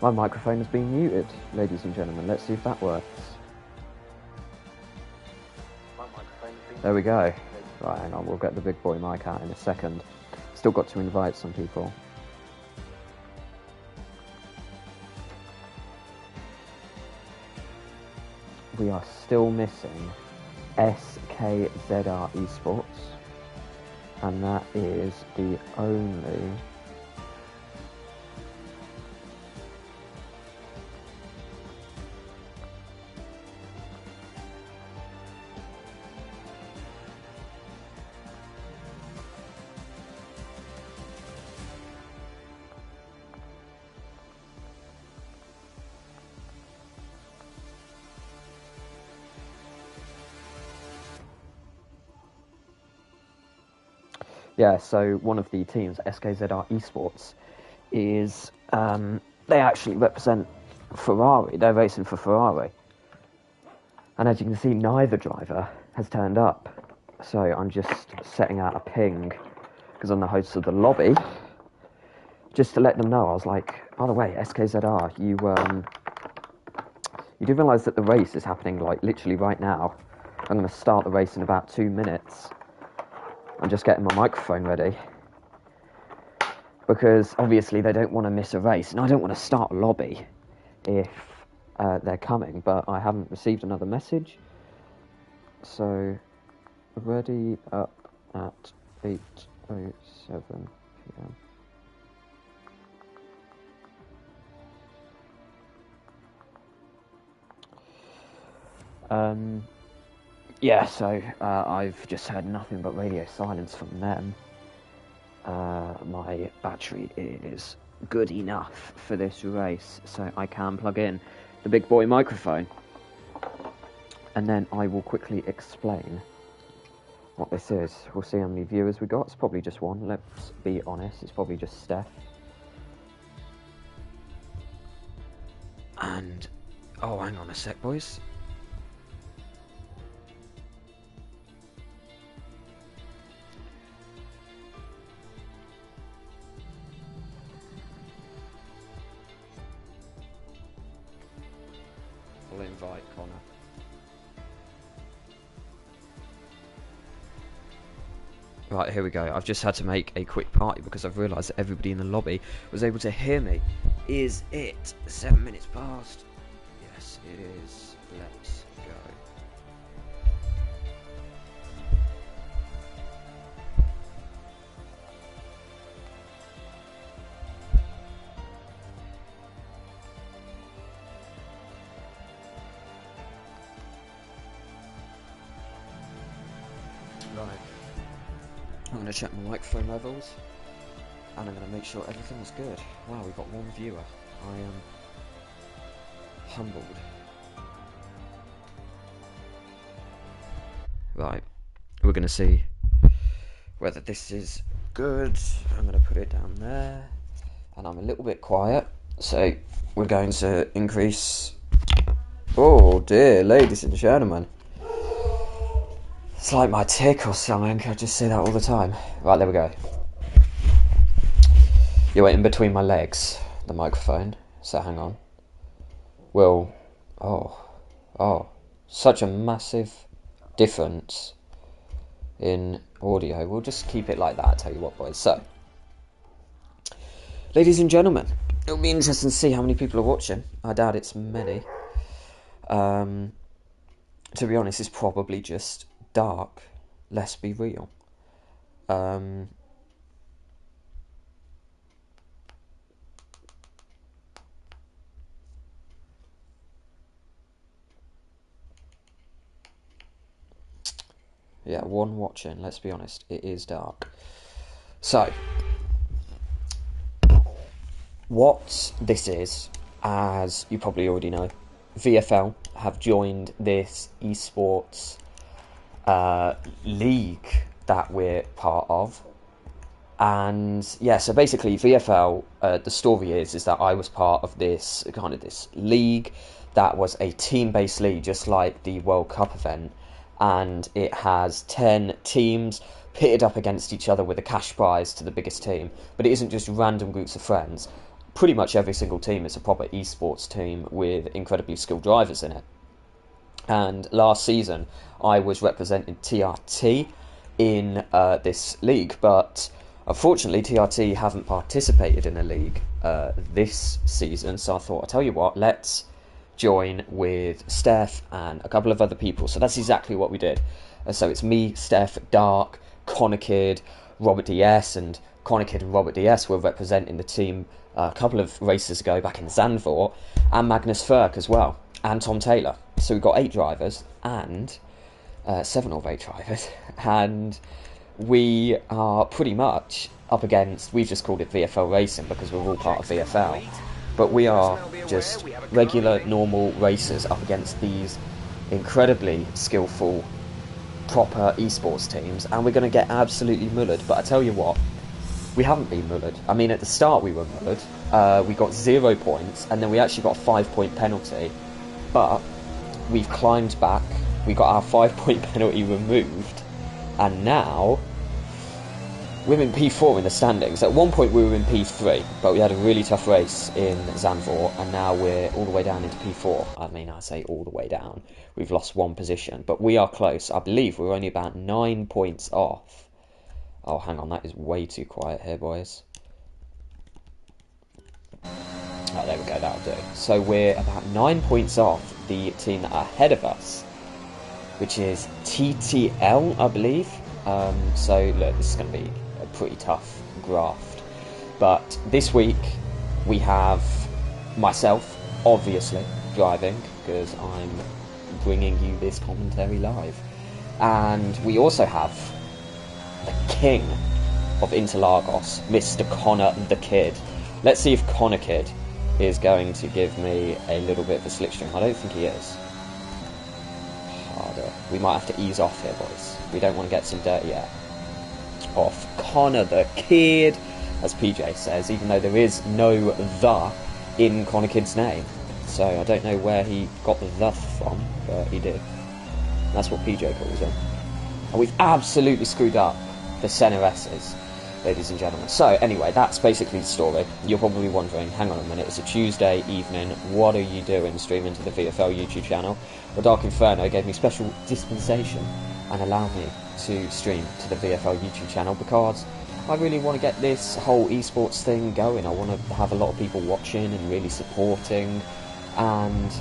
My microphone has been muted, ladies and gentlemen. Let's see if that works. There we go. Right, hang on, we'll get the big boy mic out in a second. Still got to invite some people. We are still missing SKZR eSports, and that is the only yeah, so one of the teams, SKZR eSports, is, they actually represent Ferrari. They're racing for Ferrari. And as you can see, neither driver has turned up. So I'm just setting out a ping, because I'm the host of the lobby, just to let them know. I was like, by the way, SKZR, you do realise that the race is happening, like, literally right now. I'm going to start the race in about 2 minutes. I'm just getting my microphone ready, because obviously they don't want to miss a race, and I don't want to start a lobby if they're coming, but I haven't received another message. So, ready up at 8:07 p.m. Yeah, so I've just heard nothing but radio silence from them. My battery is good enough for this race, so I can plug in the big boy microphone. And then I will quickly explain what this is. We'll see how many viewers we got. It's probably just one, let's be honest. It's probably just Steph. And, oh, hang on a sec, boys. I'll invite Connor. Right, here we go. I've just had to make a quick party because I've realised that everybody in the lobby was able to hear me. Is it 7 minutes past? Yes, it is. Let's go. Right. I'm going to check my microphone levels, and I'm going to make sure everything is good. Wow, we've got one viewer. I am humbled. Right, we're going to see whether this is good. I'm going to put it down there, and I'm a little bit quiet, so we're going to increase. Oh dear, ladies and gentlemen. It's like my tick or something, I just say that all the time. Right, there we go. You're in between my legs, the microphone, so hang on. Well, oh, such a massive difference in audio. We'll just keep it like that, I tell you what, boys. So, ladies and gentlemen, it'll be interesting to see how many people are watching. I doubt it's many. To be honest, it's probably just dark. Let's be real. Yeah, one watching, let's be honest, it is dark. So, what this is, as you probably already know, VFL have joined this eSports league that we're part of. And yeah, so basically VFL, the story is that I was part of this league that was a team-based league, just like the World Cup event. And it has 10 teams pitted up against each other with a cash prize to the biggest team. But it isn't just random groups of friends. pretty much every single team is a proper eSports team with incredibly skilled drivers in it. And last season, I was representing TRT in this league, but unfortunately, TRT haven't participated in a league this season. So I thought, I'll tell you what, let's join with Steph and a couple of other people. So that's exactly what we did. So it's me, Steph, Dark, Connor Kidd, Robert DS, and Connor Kidd and Robert DS were representing the team a couple of races ago back in Zandvoort, and Magnus Ferk as well, and Tom Taylor. So we've got 8 drivers, and 7 or 8 drivers, and we are pretty much up against, we've just called it VFL Racing because we're all part of VFL, but we are just regular, normal racers up against these incredibly skillful, proper esports teams, and we're going to get absolutely mullered. But I tell you what, we haven't been mullered. I mean, at the start we were mullered. We got 0 points, and then we actually got a 5-point penalty, but we've climbed back. We got our 5-point penalty removed, and now we're in P4 in the standings. At one point we were in P3, but we had a really tough race in Zandvoort, and now we're all the way down into P4. I mean, I say all the way down. We've lost 1 position, but we are close. I believe we're only about 9 points off. Oh, hang on, that is way too quiet here, boys. Oh, there we go, that'll do. So we're about 9 points off the team that are ahead of us, which is TTL, I believe. So, look, this is going to be a pretty tough graft. But this week, we have myself, obviously, driving, because I'm bringing you this commentary live. And we also have the king of Interlagos, Mr. Connor the Kid. Let's see if Connor Kid is going to give me a little bit of a slipstream. I don't think he is. Harder. We might have to ease off here, boys. We don't want to get some dirty air off Connor the Kid, as PJ says, even though there is no the in Connor Kid's name. So I don't know where he got the from, but he did. That's what PJ calls him. And we've absolutely screwed up the center S's, ladies and gentlemen. So anyway, that's basically the story. You're probably wondering, hang on a minute, it's a Tuesday evening, what are you doing streaming to the VFL YouTube channel? Well, Dark Inferno gave me special dispensation and allowed me to stream to the VFL YouTube channel because I really want to get this whole esports thing going. I want to have a lot of people watching and really supporting, and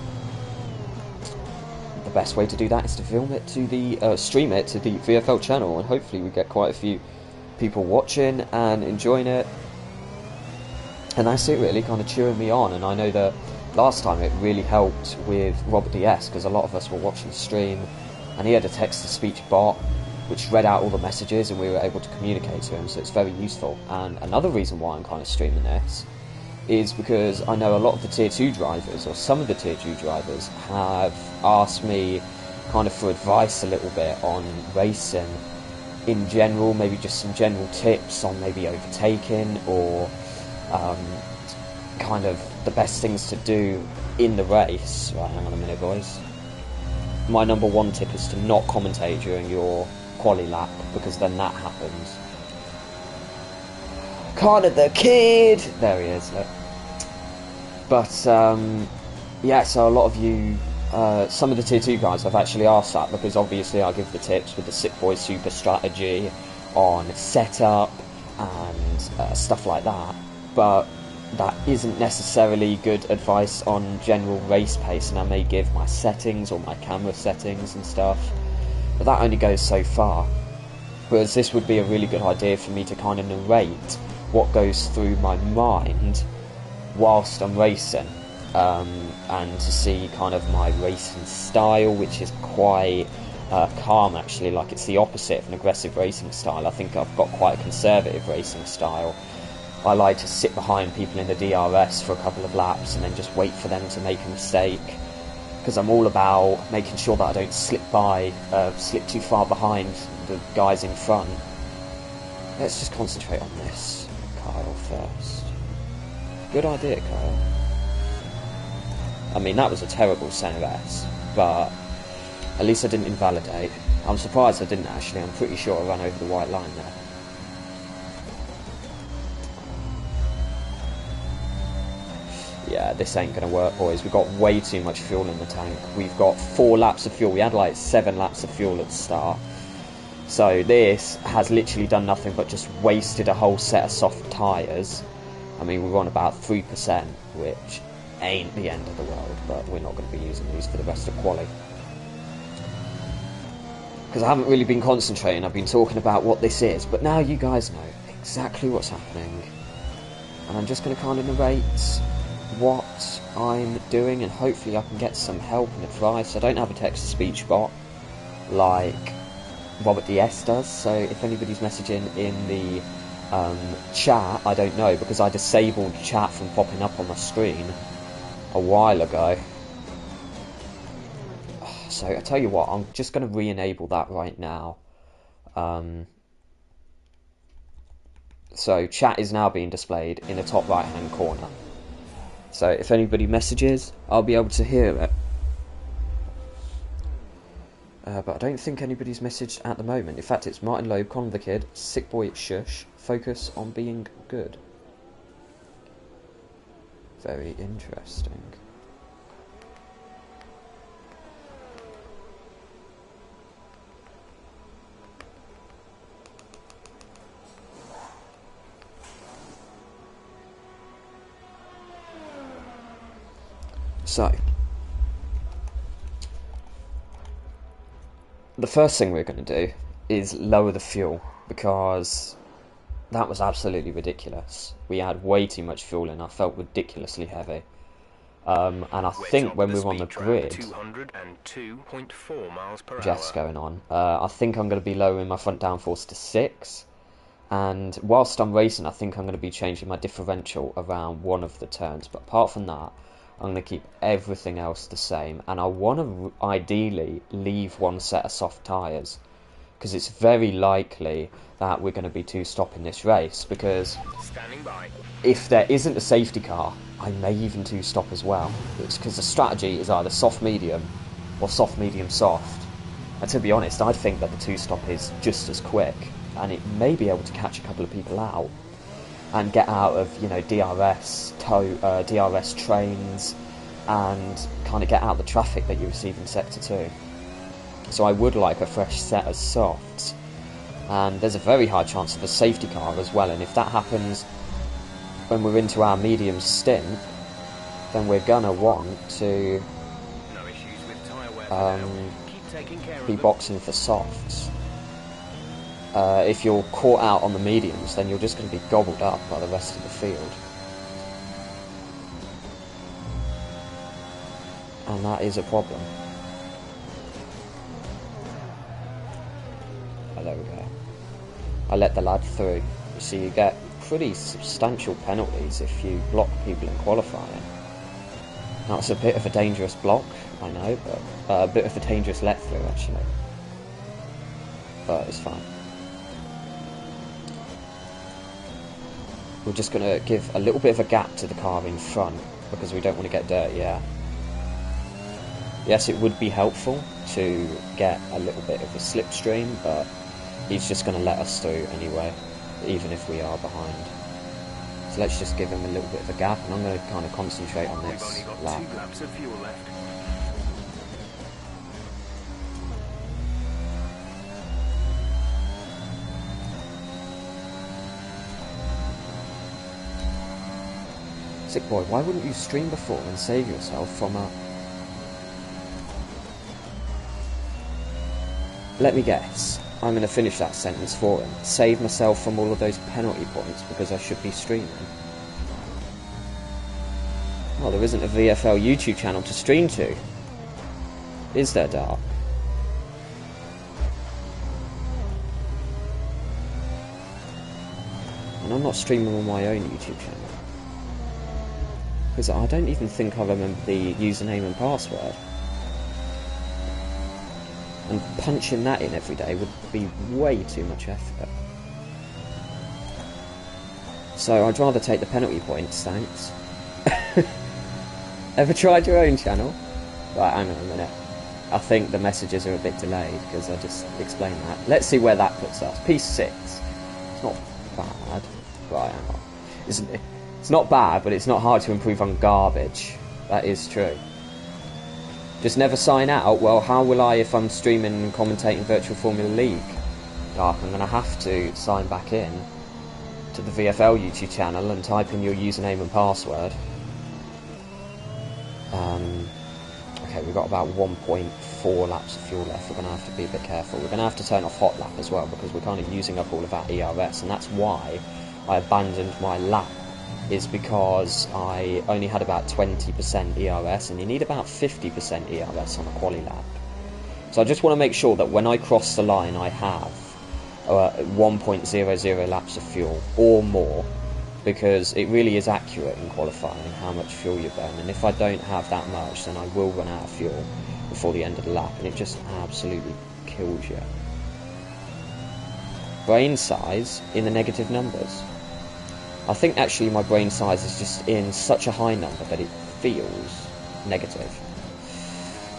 the best way to do that is to film it to the stream it to the VFL channel, and hopefully we get quite a few people watching and enjoying it. And that's it, really, kind of cheering me on. And I know that last time it really helped with Robert DS because a lot of us were watching the stream, and he had a text-to-speech bot which read out all the messages and we were able to communicate to him, so it's very useful. And another reason why I'm kind of streaming this is because I know a lot of the Tier 2 drivers, or some of the Tier 2 drivers, have asked me kind of for advice a little bit on racing in general, maybe just some general tips on maybe overtaking, or kind of the best things to do in the race. Right, hang on a minute, boys. My number 1 tip is to not commentate during your quali lap, because then that happens. Connor the Kid! There he is, look. But, yeah, so a lot of you, some of the Tier 2 guys have actually asked that, because obviously I give the tips with the Sick Boy Super strategy on setup and stuff like that, but that isn't necessarily good advice on general race pace, and I may give my settings or my camera settings and stuff, but that only goes so far. Whereas this would be a really good idea for me to kind of narrate what goes through my mind whilst I'm racing, and to see kind of my racing style, which is quite calm actually. Like, it's the opposite of an aggressive racing style. I think I've got quite a conservative racing style. I like to sit behind people in the DRS for a couple of laps and then just wait for them to make a mistake, because I'm all about making sure that I don't slip too far behind the guys in front. Let's just concentrate on this Kyle first. Good idea, Kyle. I mean, that was a terrible center S, but at least I didn't invalidate. I'm surprised I didn't actually. I'm pretty sure I ran over the white line there. Yeah, this ain't going to work, boys. We've got way too much fuel in the tank. We've got 4 laps of fuel. We had like 7 laps of fuel at the start. So this has literally done nothing but just wasted a whole set of soft tyres. I mean, we're on about 3%, which ain't the end of the world, but we're not going to be using these for the rest of quali. Because I haven't really been concentrating, I've been talking about what this is, but now you guys know exactly what's happening. And I'm just going to kind of narrate what I'm doing, and hopefully I can get some help and advice. I don't have a text-to-speech bot like Robert DS does, so if anybody's messaging in the chat, I don't know, because I disabled chat from popping up on my screen a while ago. So I tell you what, I'm just going to re-enable that right now. So chat is now being displayed in the top right hand corner. So if anybody messages, I'll be able to hear it. But I don't think anybody's messaged at the moment. In fact, it's Martin Loeb, Con the Kid, Sick Boy Shush, focus on being good. Very interesting. So, the first thing we're going to do is lower the fuel, because that was absolutely ridiculous. We had way too much fuel in, I felt ridiculously heavy. And I think when we were on the grid, 202.4 miles per Jeff's hour. going on, I think I'm going to be lowering my front downforce to 6. And whilst I'm racing, I think I'm going to be changing my differential around one of the turns. But apart from that, I'm going to keep everything else the same. And I want to ideally leave one set of soft tyres, because it's very likely that we're going to be two-stopping this race. Because Standing by. if there isn't a safety car, I may even two-stop as well. It's because the strategy is either soft-medium or soft-medium-soft. And to be honest, I think that the two-stop is just as quick, and it may be able to catch a couple of people out and get out of, you know, DRS trains, and kind of get out the traffic that you receive in Sector 2. So I would like a fresh set of softs, and there's a very high chance of a safety car as well, and if that happens when we're into our medium stint, then we're gonna want to No issues with tyre wear for now. Keep taking care be of them. boxing for softs. If you're caught out on the mediums, then you're just going to be gobbled up by the rest of the field. And that is a problem. Oh, there we go. I let the lad through. You see, you get pretty substantial penalties if you block people in qualifying. That's a bit of a dangerous block, I know, but a bit of a dangerous let through actually. But it's fine. We're just going to give a little bit of a gap to the car in front, because we don't want to get dirty out. Yes, it would be helpful to get a little bit of a slipstream, but he's just going to let us through anyway, even if we are behind. So let's just give him a little bit of a gap, and I'm going to kind of concentrate on We've this only got lap. 2 laps of fuel left. Sick boy, why wouldn't you stream before and save yourself from a... Let me guess. I'm going to finish that sentence for him. Save myself from all of those penalty points because I should be streaming. Well, there isn't a VFL YouTube channel to stream to. Is there, Dark? And I'm not streaming on my own YouTube channel. Because I don't even think I remember the username and password. And punching that in every day would be way too much effort. So I'd rather take the penalty points, thanks. Ever tried your own channel? Right, hang on a minute. I think the messages are a bit delayed because I just explained that. Let's see where that puts us. P6. It's not bad. Right, hang on. It's not bad, but it's not hard to improve on garbage. That is true. Just never sign out? Well, how will I if I'm streaming and commentating Virtual Formula League? Dark, I'm going to have to sign back in to the VFL YouTube channel and type in your username and password. Okay, we've got about 1.4 laps of fuel left. We're going to have to be a bit careful. We're going to have to turn off hot lap as well, because we're kind of using up all of our ERS, and that's why I abandoned my lap, is because I only had about 20% ERS, and you need about 50% ERS on a quali lap. So I just want to make sure that when I cross the line I have 1.00 laps of fuel or more, because it really is accurate in qualifying how much fuel you burn, and if I don't have that much then I will run out of fuel before the end of the lap, and it just absolutely kills you. Brain size in the negative numbers. I think actually my brain size is just in such a high number that it feels negative.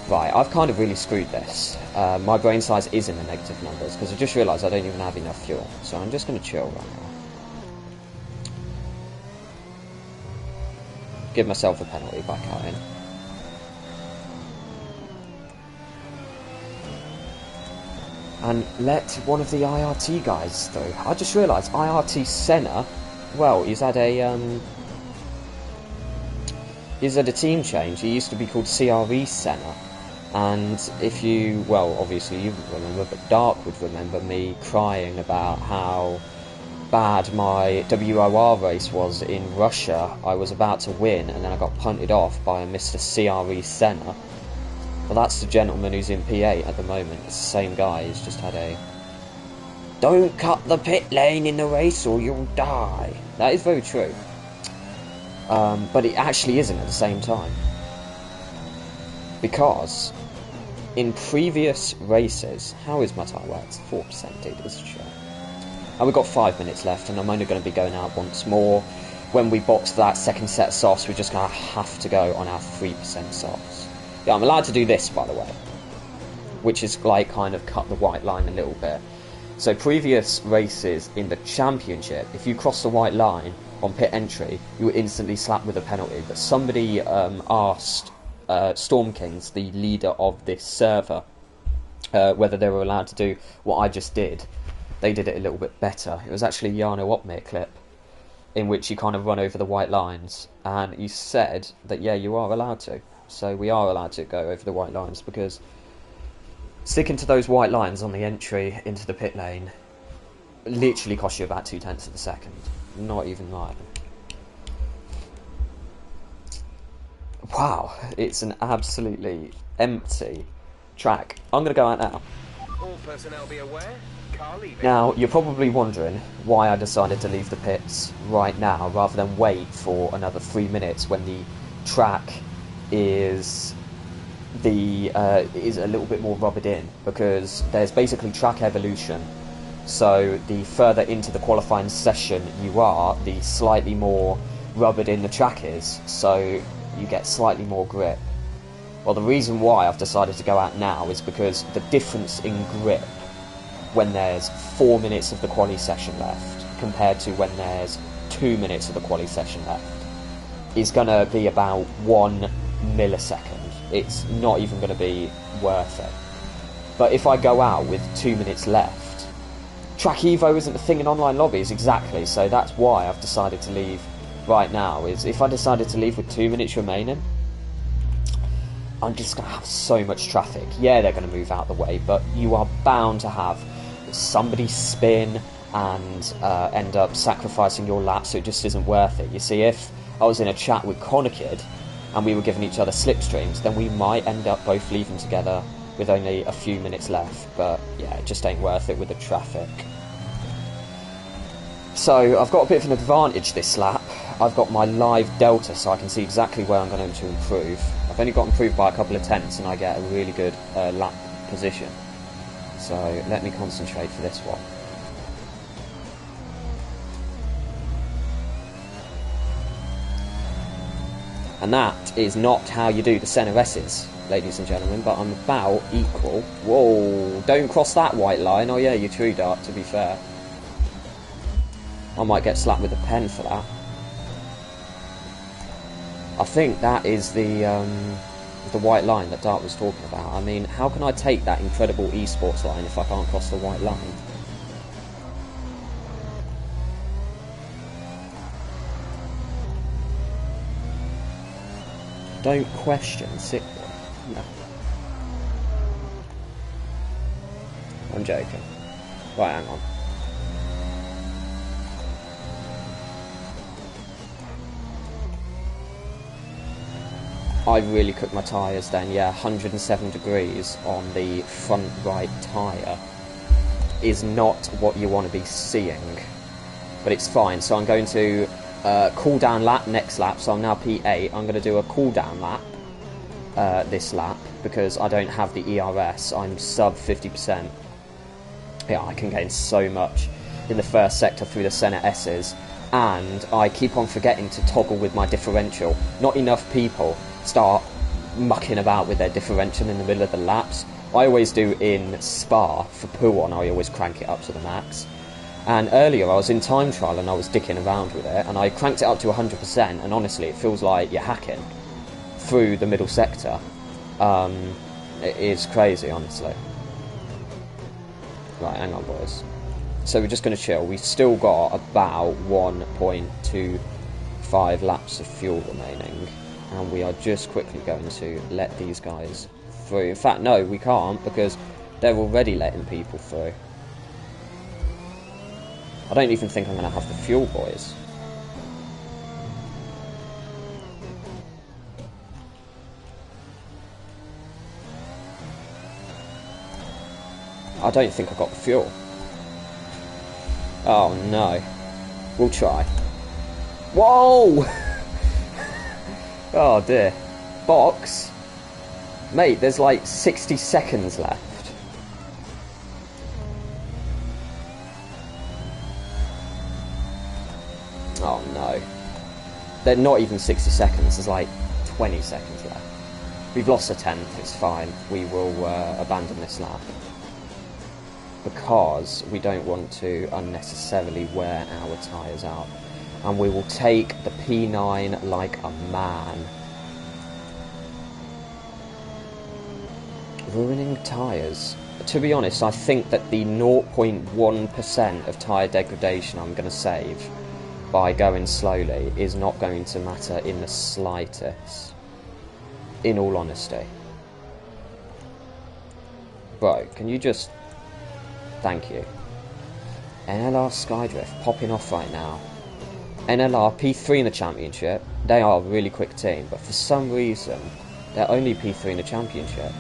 Right, I've kind of really screwed this. My brain size is in the negative numbers, because I just realised I don't even have enough fuel, so I'm just going to chill right now. Give myself a penalty back out in. And let one of the IRT guys through. I just realised IRT Senna, well, he's had a team change. He used to be called CRE Senna. And if you, well, obviously you wouldn't remember, but Dark would remember me crying about how bad my WOR race was in Russia. I was about to win, and then I got punted off by a Mr. CRE Senna. Well, that's the gentleman who's in P8 at the moment. It's the same guy. He's just had a "don't cut the pit lane in the race or you'll die." That is very true. But it actually isn't at the same time. Because in previous races, how is my tyre works? 4%, dude, it's a show. And we've got 5 minutes left, and I'm only going to be going out once more. When we box that second set of softs, we're just going to have to go on our 3% softs. Yeah, I'm allowed to do this, by the way, which is like kind of cut the white line a little bit. So previous races in the championship, if you cross the white line on pit entry, you were instantly slapped with a penalty. But somebody asked Storm Kings, the leader of this server, whether they were allowed to do what I just did. They did it a little bit better. It was actually a Jarno Opmir clip in which you kind of run over the white lines, and you said that, yeah, you are allowed to. So we are allowed to go over the white lines, because sticking to those white lines on the entry into the pit lane literally costs you about 0.2 of a second. Not even lying. Wow, it's an absolutely empty track. I'm going to go out now. All personnel be aware. Car leaving. Now, you're probably wondering why I decided to leave the pits right now rather than wait for another 3 minutes when the track is a little bit more rubbered in, because there's basically track evolution. So the further into the qualifying session you are, the slightly more rubbered in the track is, so you get slightly more grip. Well, the reason why I've decided to go out now is because the difference in grip when there's 4 minutes of the quali session left compared to when there's 2 minutes of the quali session left is going to be about 1 millisecond. It's not even going to be worth it. But if I go out with 2 minutes left, track evo isn't a thing in online lobbies, exactly, so that's why I've decided to leave right now. Is if I decided to leave with 2 minutes remaining, I'm just going to have so much traffic. Yeah, they're going to move out the way, but you are bound to have somebody spin and end up sacrificing your lap, so it just isn't worth it. You see, if I was in a chat with Connor Kid and we were giving each other slipstreams, then we might end up both leaving together with only a few minutes left. But yeah, it just ain't worth it with the traffic. So I've got a bit of an advantage this lap. I've got my live delta, so I can see exactly where I'm going to improve. I've only got improved by a couple of tenths, and I get a really good lap position. So let me concentrate for this one. And that is not how you do the Senna S's, ladies and gentlemen, but I'm about equal. Whoa, don't cross that white line. Oh yeah, you're true, Dark, to be fair. I might get slapped with a pen for that. I think that is the white line that Dart was talking about. I mean, how can I take that incredible eSports line if I can't cross the white line? Don't question, sick boy. No. I'm joking. Right, hang on. I really cooked my tyres then, yeah, 107 degrees on the front right tyre is not what you want to be seeing, but it's fine. So I'm going to cool down lap next lap, so I'm now P8. I'm going to do a cool down lap this lap because I don't have the ERS. I'm sub 50%. Yeah, I can gain so much in the first sector through the centre S's, and I keep on forgetting to toggle with my differential. Not enough people start mucking about with their differential in the middle of the laps. I always do in Spa for Pouon. I always crank it up to the max. And earlier I was in time trial and I was dicking around with it, and I cranked it up to 100%, and honestly it feels like you're hacking through the middle sector. It is crazy, honestly. Right, hang on boys. So we're just going to chill. We've still got about 1.25 laps of fuel remaining, and we are just quickly going to let these guys through. In fact, no, we can't, because they're already letting people through. I don't even think I'm going to have the fuel, boys. I don't think I got the fuel. Oh no. We'll try. Whoa! Oh dear. Box? Mate, there's like 60 seconds left. Oh no. They're not even 60 seconds, there's like 20 seconds left. We've lost a tenth, it's fine. We will abandon this lap, because we don't want to unnecessarily wear our tyres out. And we will take the P9 like a man. Ruining tyres. To be honest, I think that the 0.1% of tyre degradation I'm going to save by going slowly is not going to matter in the slightest. In all honesty. Bro, can you just... Thank you. NLR Skydrift popping off right now. NLR P3 in the championship. They are a really quick team, but for some reason they're only P3 in the championship,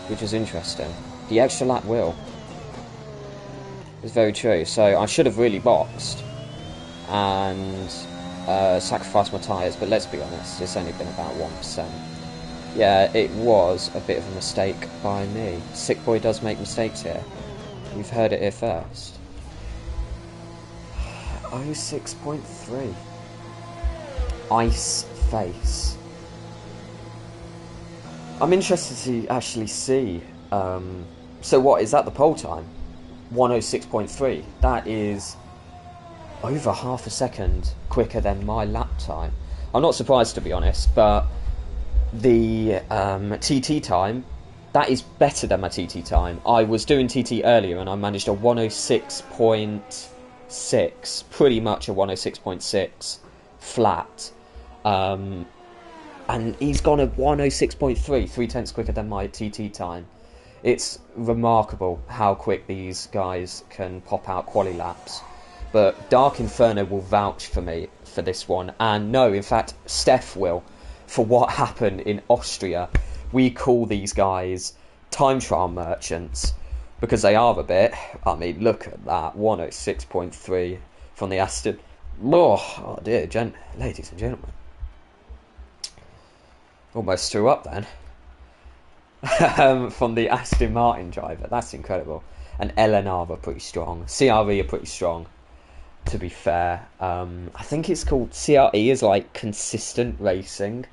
which is interesting. The extra lap will. It's very true. So I should have really boxed and sacrificed my tyres, but let's be honest, it's only been about 1%. Yeah, it was a bit of a mistake by me. Sick boy does make mistakes here. You've heard it here first. 06.3. Ice face. I'm interested to actually see. So what, is that the pole time? 106.3. That is over half a second quicker than my lap time. I'm not surprised, to be honest, but the TT time, that is better than my TT time. I was doing TT earlier and I managed a 106.6, pretty much a 106.6 flat. And he's gone a 106.3, 3/10 quicker than my TT time. It's remarkable how quick these guys can pop out quali laps. But Dark Inferno will vouch for me for this one. And no, in fact, Steph will, for what happened in Austria. We call these guys time trial merchants, because they are a bit. I mean, look at that, 106.3 from the Aston. Oh dear, ladies and gentlemen. Almost threw up then. From the Aston Martin driver, that's incredible. And LNR are pretty strong. CRE are pretty strong, to be fair. I think it's called CRE is like consistent racing.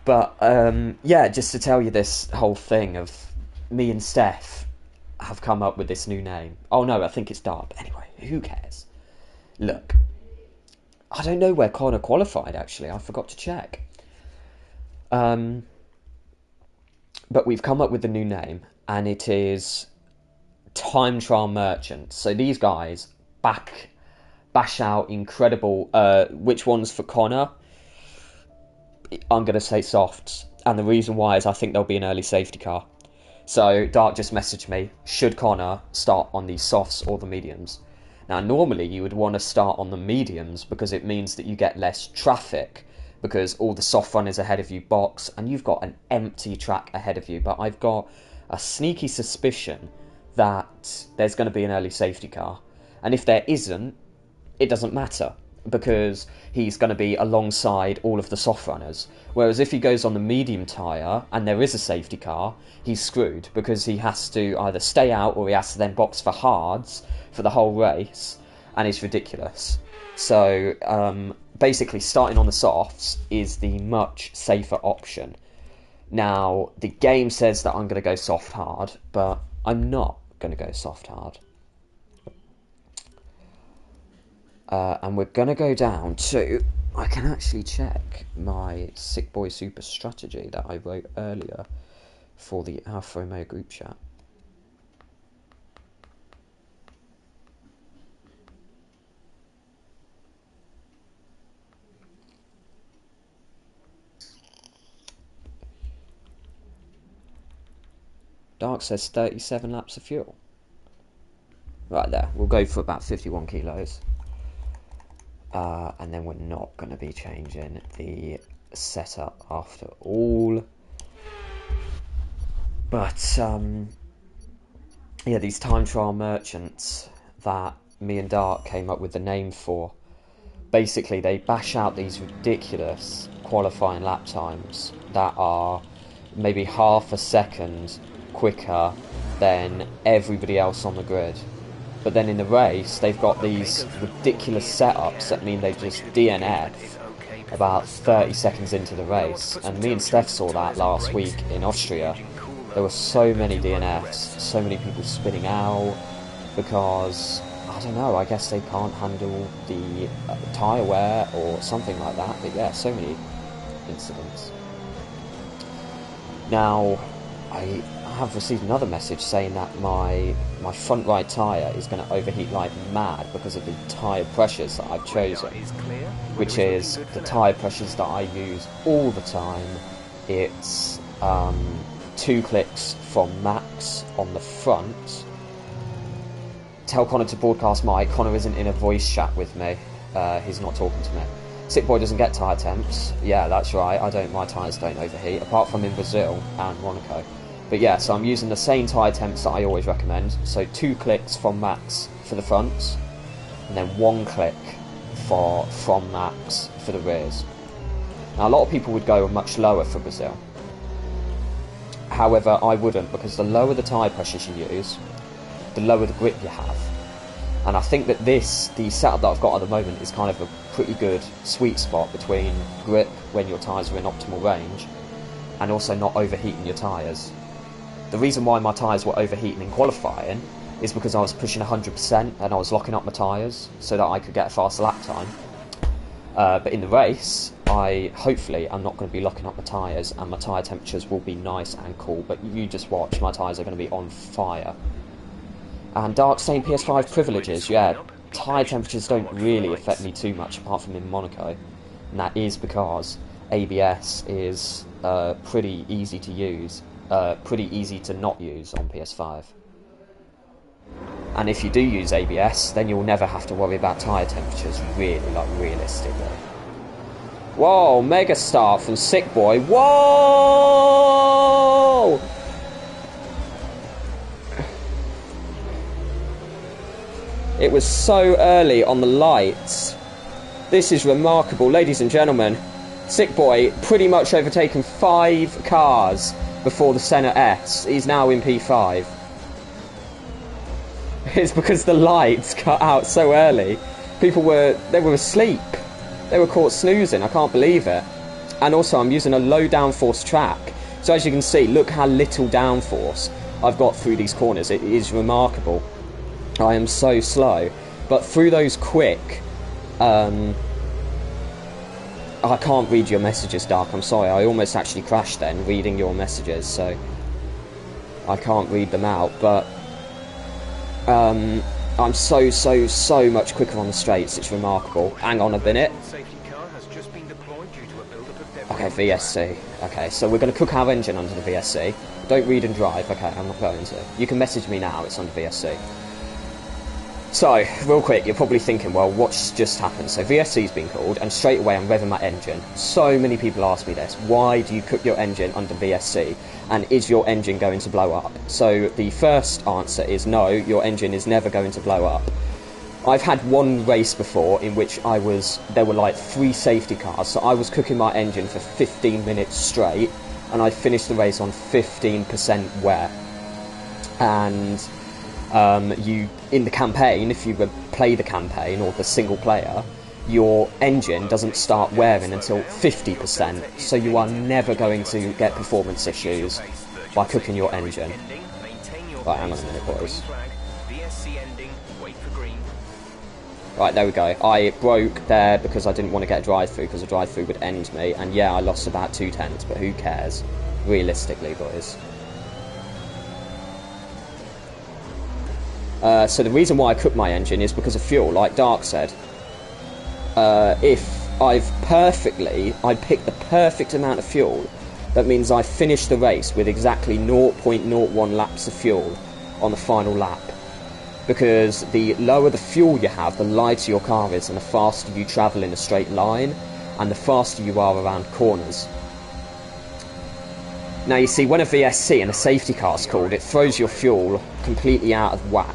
But yeah, just to tell you this whole thing of me and Steph have come up with this new name. Oh no, I think it's Dark. Anyway, who cares? Look, I don't know where Connor qualified, actually. I forgot to check. But we've come up with a new name, and it is Time Trial Merchant. So these guys bash out incredible... which one's for Connor? I'm going to say softs. And the reason why is I think there'll be an early safety car. So Dark just messaged me, should Connor start on the softs or the mediums? Now, normally you would want to start on the mediums because it means that you get less traffic because all the soft run is ahead of you box and you've got an empty track ahead of you. But I've got a sneaky suspicion that there's going to be an early safety car. And if there isn't, it doesn't matter because he's going to be alongside all of the soft runners. Whereas if he goes on the medium tyre and there is a safety car, he's screwed because he has to either stay out or he has to then box for hards for the whole race, and it's ridiculous. So basically starting on the softs is the much safer option. Now, the game says that I'm going to go soft hard, but I'm not going to go soft hard. And we're going to go down to... I can actually check my Sick Boy Super strategy that I wrote earlier for the Alfa Romeo group chat. Dark says 37 laps of fuel. Right there. We'll go for about 51 kilos. And then we're not going to be changing the setup after all. But, yeah, these time trial merchants that me and Dark came up with the name for, basically they bash out these ridiculous qualifying lap times that are maybe half a second quicker than everybody else on the grid. But then in the race, they've got these ridiculous setups that mean they just DNF about 30 seconds into the race. And me and Steph saw that last week in Austria. There were so many DNFs, so many people spinning out because, I don't know, I guess they can't handle the tyre wear or something like that. But yeah, so many incidents. Now, I have received another message saying that my front right tyre is going to overheat like mad because of the tyre pressures that I've chosen, which is the tyre pressures that I use all the time. It's 2 clicks from max on the front. Tell Connor to broadcast Mike. Connor isn't in a voice chat with me. He's not talking to me. Sick Boy doesn't get tyre temps. Yeah, that's right. My tyres don't overheat, apart from in Brazil and Monaco. But yeah, so I'm using the same tyre temps that I always recommend. So 2 clicks from max for the fronts, and then 1 click from max for the rears. Now, a lot of people would go much lower for Brazil. However, I wouldn't, because the lower the tyre pressures you use, the lower the grip you have. And I think that the setup that I've got at the moment is kind of a pretty good sweet spot between grip when your tyres are in optimal range and also not overheating your tyres. The reason why my tyres were overheating in qualifying is because I was pushing 100% and I was locking up my tyres so that I could get a faster lap time. But in the race, hopefully I'm not going to be locking up my tyres and my tyre temperatures will be nice and cool. But you just watch, my tyres are going to be on fire. And Dark saying PS5 privileges, yeah, tyre temperatures don't really affect me too much apart from in Monaco. And that is because ABS is pretty easy to use. Pretty easy to not use on PS5. And if you do use ABS, then you'll never have to worry about tyre temperatures, really, like realistically. Whoa, mega start from Sick Boy. Whoa! It was so early on the lights. This is remarkable, ladies and gentlemen. Sick Boy pretty much overtaken 5 cars before the Senna S. He's now in P5. It's because the lights cut out so early. People were asleep. They were caught snoozing. I can't believe it. And also I'm using a low downforce track. So as you can see, look how little downforce I've got through these corners. It is remarkable. I am so slow. But through those quick I can't read your messages, Dark. I'm sorry. I almost actually crashed then reading your messages, so I can't read them out. But I'm so much quicker on the straights. It's remarkable. Hang on a minute. Safety car has just been deployed due to a buildup of debris. Okay, VSC. Okay, so we're going to cook our engine under the VSC. Don't read and drive. Okay, I'm not going to. You can message me now. It's under VSC. So, real quick, you're probably thinking, well, what's just happened? So VSC's been called, and straight away I'm revving my engine. So many people ask me this. Why do you cook your engine under VSC? And is your engine going to blow up? So the first answer is no, your engine is never going to blow up. I've had one race before in which there were like 3 safety cars, so I was cooking my engine for 15 minutes straight, and I finished the race on 15% wear. And in the campaign, if you play the campaign or the single player, your engine doesn't start wearing until 50%, so you are never going to get performance issues by cooking your engine. Right, hang on a minute, boys. Right, there we go. I broke there because I didn't want to get a drive-through, because a drive-through would end me, and yeah, I lost about 2/10, but who cares? Realistically, boys. So the reason why I cook my engine is because of fuel, like Dark said. If I pick the perfect amount of fuel, that means I finish the race with exactly 0.01 laps of fuel on the final lap. Because the lower the fuel you have, the lighter your car is, and the faster you travel in a straight line, and the faster you are around corners. Now you see, when a VSC and a safety car is called, it throws your fuel completely out of whack.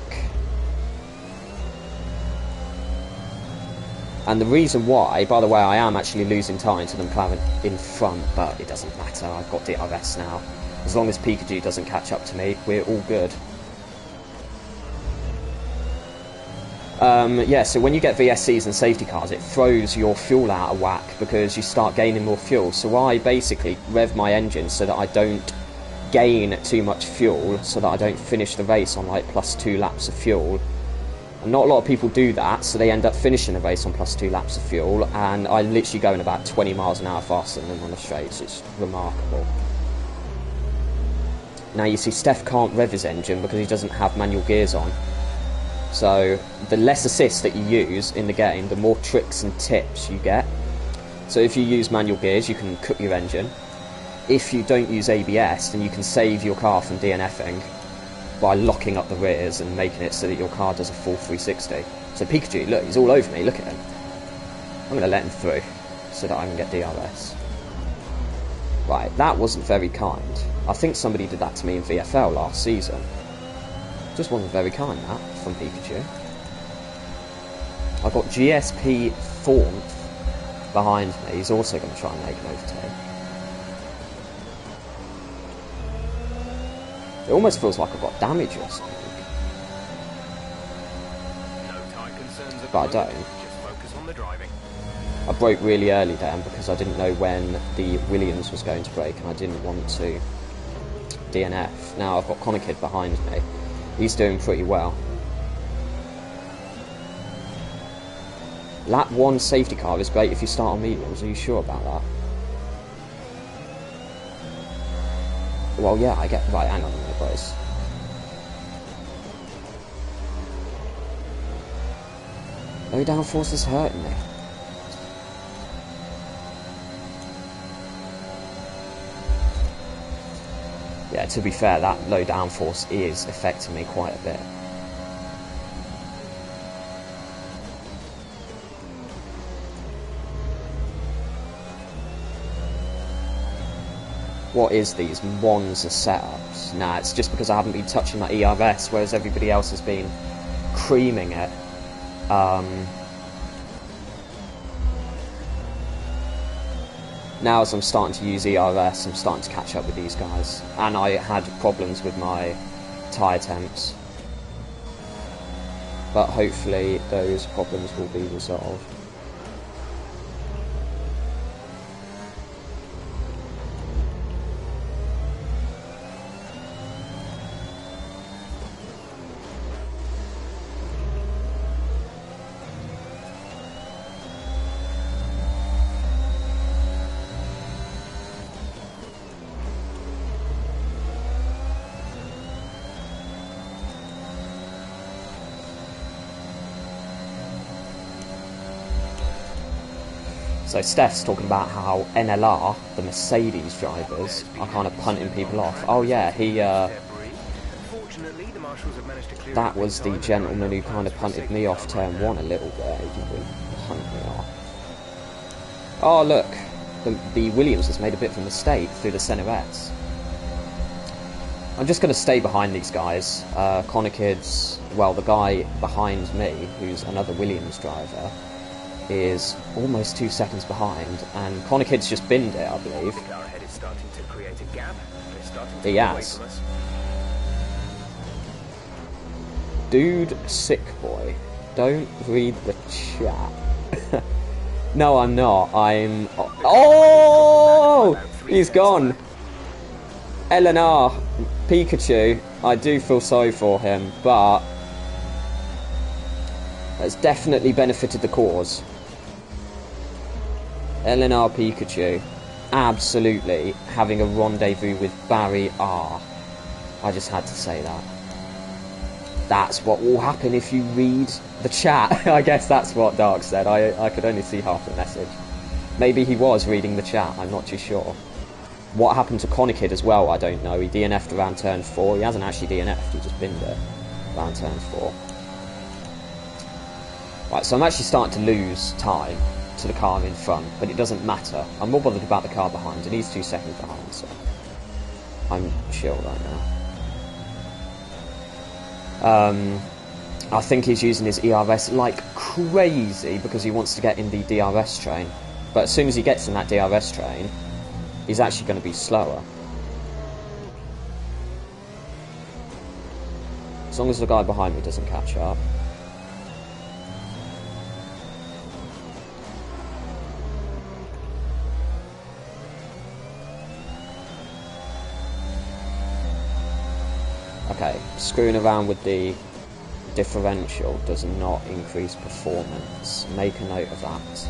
And the reason why, by the way, I am actually losing time to them plowing in front, but it doesn't matter, I've got DRS now. As long as Pikachu doesn't catch up to me, we're all good. Yeah, so when you get VSCs and safety cars, it throws your fuel out of whack because you start gaining more fuel. So I basically rev my engine so that I don't gain too much fuel, so that I don't finish the race on like +2 laps of fuel. And not a lot of people do that, so they end up finishing the race on +2 laps of fuel, and I'm literally going about 20 miles an hour faster than them on the straights. It's remarkable. Now you see, Steph can't rev his engine because he doesn't have manual gears on. So the less assists that you use in the game, the more tricks and tips you get. So if you use manual gears, you can cook your engine. If you don't use ABS, then you can save your car from DNFing by locking up the rears and making it so that your car does a full 360. So Pikachu, look, he's all over me, look at him. I'm going to let him through so that I can get DRS. Right, that wasn't very kind. I think somebody did that to me in VFL last season. Just wasn't very kind, that, from Pikachu. I've got GSP Thornth behind me. He's also going to try and make an overtake. It almost feels like I've got damage or something. But I don't. Just focus on the driving. I broke really early then because I didn't know when the Williams was going to break, and I didn't want to DNF. Now I've got Connor Kid behind me. He's doing pretty well. Lap 1 safety car is great if you start on mediums. Are you sure about that? Well, yeah, I get... Right, hang on a minute, boys. Low downforce is hurting me. Yeah, to be fair, that low downforce is affecting me quite a bit. What is these Monza setups? Nah, it's just because I haven't been touching my ERS, whereas everybody else has been creaming it. Now as I'm starting to use ERS, I'm starting to catch up with these guys. And I had problems with my tyre temps. But hopefully those problems will be resolved. So Steph's talking about how NLR, the Mercedes drivers, are kind of punting people off. Oh yeah, Fortunately, the marshals have managed to clear that up was in the time and gentleman no who kind of plans for a punted me safety off car turn right now. 1 a little bit. He didn't punt me off. Oh look, the Williams has made a bit of a mistake through the centrettes. I'm just going to stay behind these guys. Connor Kids, well, the guy behind me, who's another Williams driver, is almost 2 seconds behind, and Connor Kids just binned it, I believe. The car ahead is starting to create a gap. It's starting to He pull away has. from us. Dude, sick boy, don't read the chat. No, I'm not. I'm... Oh! He's gone. LNR, Pikachu, I do feel sorry for him, but that's definitely benefited the cause. LNR Pikachu, absolutely having a rendezvous with Barry R. I just had to say that. That's what will happen if you read the chat. I guess that's what Dark said. I could only see half the message. Maybe he was reading the chat, I'm not too sure. What happened to Connor Kid as well, I don't know. He DNF'd around turn 4. He hasn't actually DNF'd, he just binned it around turn 4. Right, so I'm actually starting to lose time to the car in front, but it doesn't matter. I'm more bothered about the car behind, and he's 2 seconds behind, so I'm chill right now. I think he's using his ERS like crazy because he wants to get in the DRS train. But as soon as he gets in that DRS train, he's actually going to be slower. As long as the guy behind me doesn't catch up. Okay, screwing around with the differential does not increase performance. Make a note of that.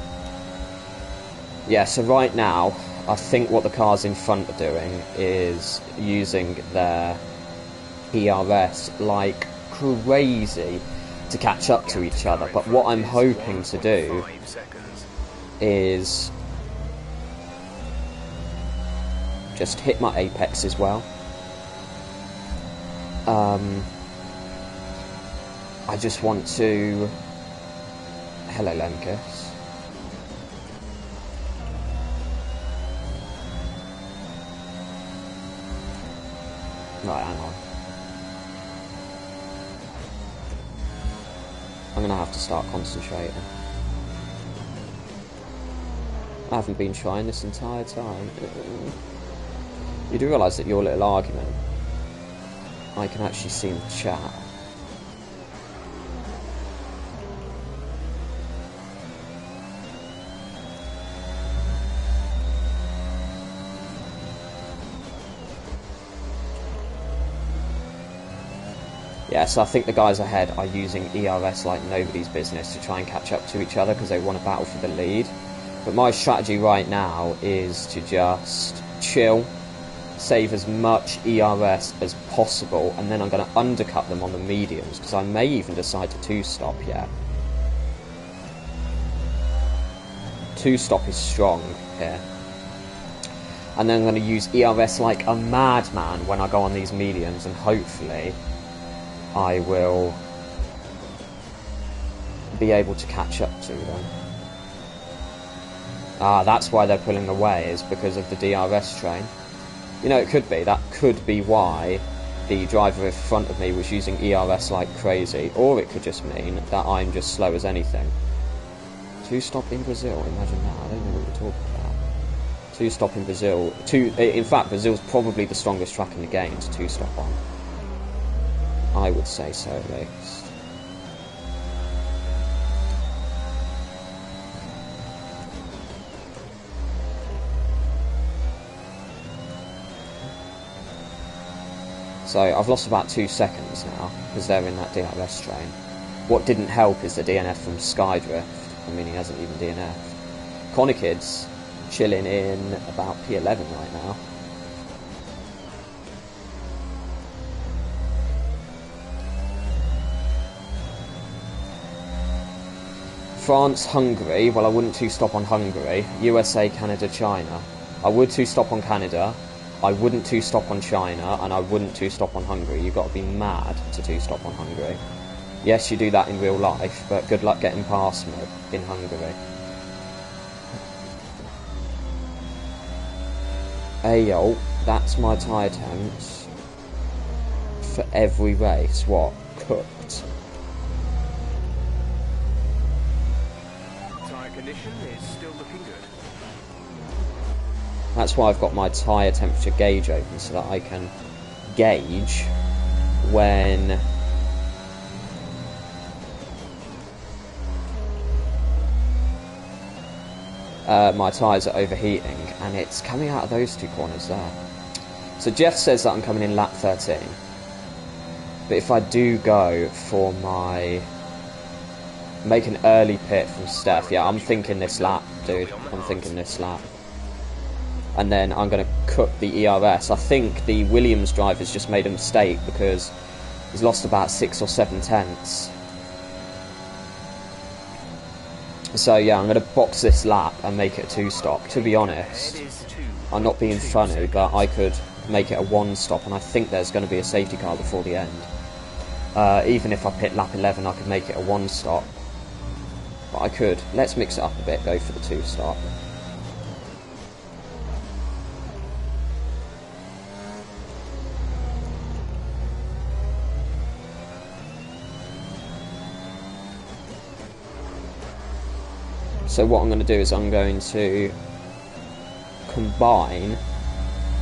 Yeah, so right now, I think what the cars in front are doing is using their ERS like crazy to catch up to each other. But what I'm hoping to do is just hit my apex as well. I just want to... Hello, Lemkus. Right, hang on. I'm gonna have to start concentrating. I haven't been trying this entire time. You do realise that your little argument, I can actually see in the chat. Yeah, so I think the guys ahead are using ERS like nobody's business to try and catch up to each other because they want to battle for the lead. But my strategy right now is to just chill, save as much ERS as possible, and then I'm going to undercut them on the mediums because I may even decide to two-stop yet. Two-stop is strong here. And then I'm going to use ERS like a madman when I go on these mediums, and hopefully I will be able to catch up to them. Ah, that's why they're pulling away, is because of the DRS train. You know, it could be. That could be why the driver in front of me was using ERS like crazy. Or it could just mean that I'm just slow as anything. Two-stop in Brazil, imagine that. I don't know what you're talking about. Two-stop in Brazil. In fact, Brazil's probably the strongest track in the game to two-stop on. I would say so, at least. So I've lost about 2 seconds now because they're in that DRS train. What didn't help is the DNF from Skydrift. I mean, he hasn't even DNF'd. Connor Kid's chilling in about P11 right now. France, Hungary. Well, I wouldn't two-stop on Hungary. USA, Canada, China. I would two-stop on Canada. I wouldn't two-stop on China, and I wouldn't two-stop on Hungary. You've got to be mad to two-stop on Hungary. Yes, you do that in real life, but good luck getting past me in Hungary. Ayo, that's my tyre temps for every race. What? Cooked. Tyre condition is still looking good. That's why I've got my tyre temperature gauge open, so that I can gauge when my tyres are overheating, and it's coming out of those two corners there. So Jeff says that I'm coming in lap 13, but if I do go for make an early pit from Steph, yeah, I'm thinking this lap, dude. I'm thinking this lap. And then I'm going to cook the ERS. I think the Williams driver's just made a mistake because he's lost about 6 or 7 tenths. So yeah, I'm going to box this lap and make it a 2-stop. To be honest, I'm not being funny, but I could make it a 1-stop, and I think there's going to be a safety car before the end. Even if I pit lap 11, I could make it a 1-stop. But I could. Let's mix it up a bit, go for the 2-stop. So what I'm going to do is I'm going to combine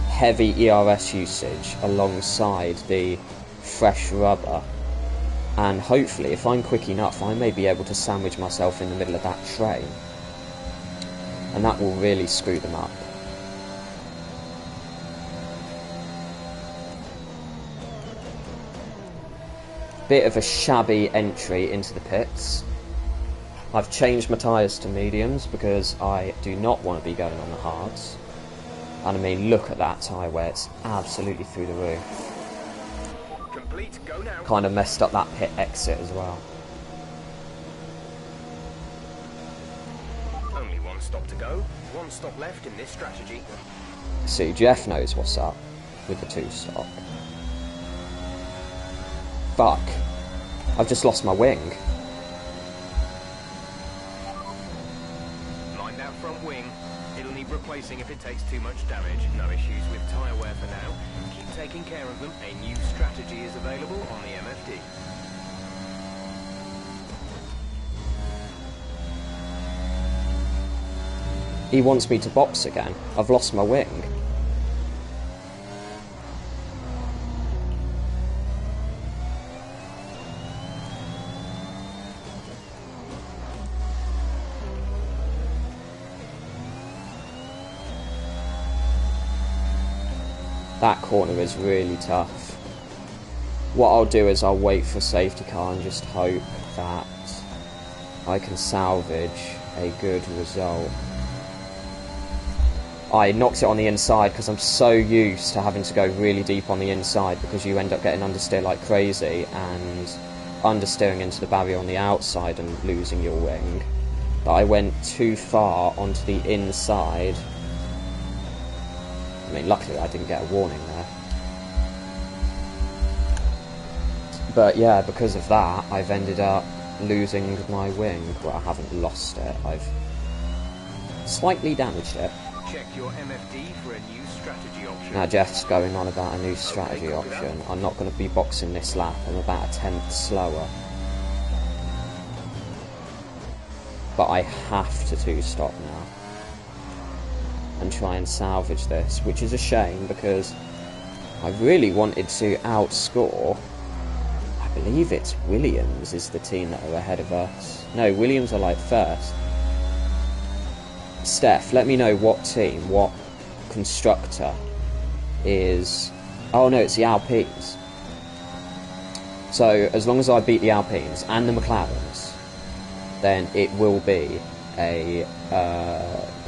heavy ERS usage alongside the fresh rubber, and hopefully if I'm quick enough I may be able to sandwich myself in the middle of that train, and that will really screw them up. Bit of a shabby entry into the pits. I've changed my tyres to mediums because I do not want to be going on the hards. And I mean, look at that tyre wear, it's absolutely through the roof. Complete, go now. Kind of messed up that pit exit as well. Only 1 stop to go, 1 stop left in this strategy. See, Jeff knows what's up with the 2-stop. Fuck. I've just lost my wing. Front wing. It'll need replacing if it takes too much damage. No issues with tyre wear for now. Keep taking care of them. A new strategy is available on the MFD. He wants me to box again. I've lost my wing. That corner is really tough. What I'll do is I'll wait for a safety car and just hope that I can salvage a good result. I knocked it on the inside because I'm so used to having to go really deep on the inside, because you end up getting understeer like crazy and understeering into the barrier on the outside and losing your wing, that I went too far onto the inside. I mean, luckily I didn't get a warning there. But yeah, because of that, I've ended up losing my wing. Well, I haven't lost it, I've slightly damaged it. Check your MFD for a new strategy option. Now Jeff's going on about a new strategy option. I'm not going to be boxing this lap, I'm about a 10th slower. But I have to 2-stop now and try and salvage this, which is a shame because I really wanted to outscore, I believe it's Williams is the team that are ahead of us. No, Williams are like first. Steph, let me know what team, what constructor is... Oh no, it's the Alpines. So as long as I beat the Alpines and the McLarens, then it will be a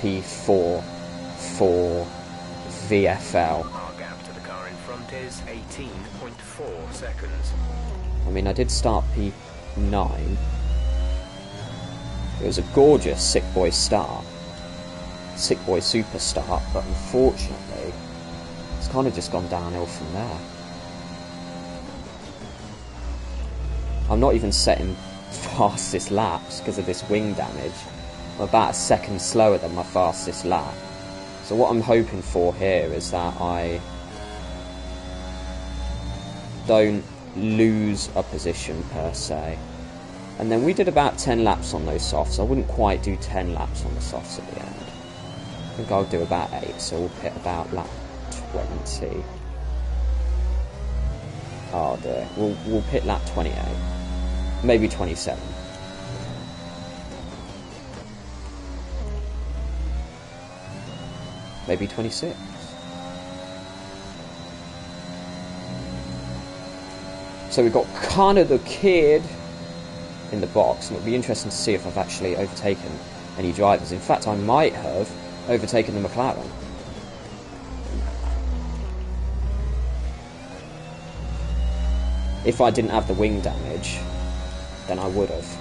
P4 for VFL. Our gap to the car in front is 18.4 seconds. I mean, I did start P9. It was a gorgeous Sick Boy start, Sick Boy super start, but unfortunately, it's kind of just gone downhill from there. I'm not even setting fastest laps because of this wing damage. I'm about a second slower than my fastest lap. So what I'm hoping for here is that I don't lose a position per se. And then we did about 10 laps on those softs. I wouldn't quite do 10 laps on the softs at the end. I think I'll do about 8, so we'll pit about lap 20. Oh dear. We'll pit lap 28. Maybe 27. Maybe 26. So we've got Connor the Kid in the box, and it'll be interesting to see if I've actually overtaken any drivers. In fact, I might have overtaken the McLaren. If I didn't have the wing damage, then I would have.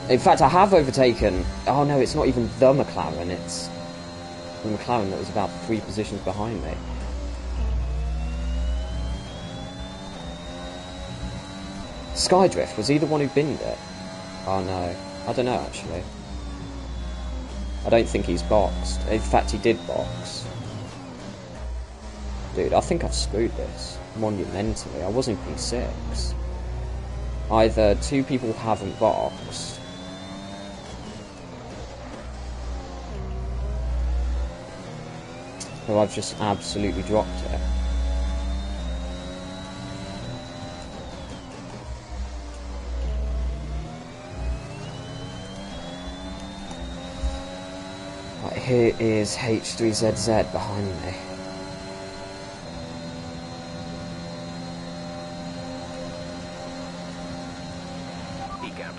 In fact, I have overtaken... Oh no, it's not even the McLaren, it's the McLaren that was about 3 positions behind me. Skydrift, was he the one who binned it? Oh no, I don't know actually. I don't think he's boxed. In fact, he did box. Dude, I think I've screwed this monumentally. I was in P6. Either 2 people haven't boxed, or I've just absolutely dropped it. Right, here is H3ZZ behind me.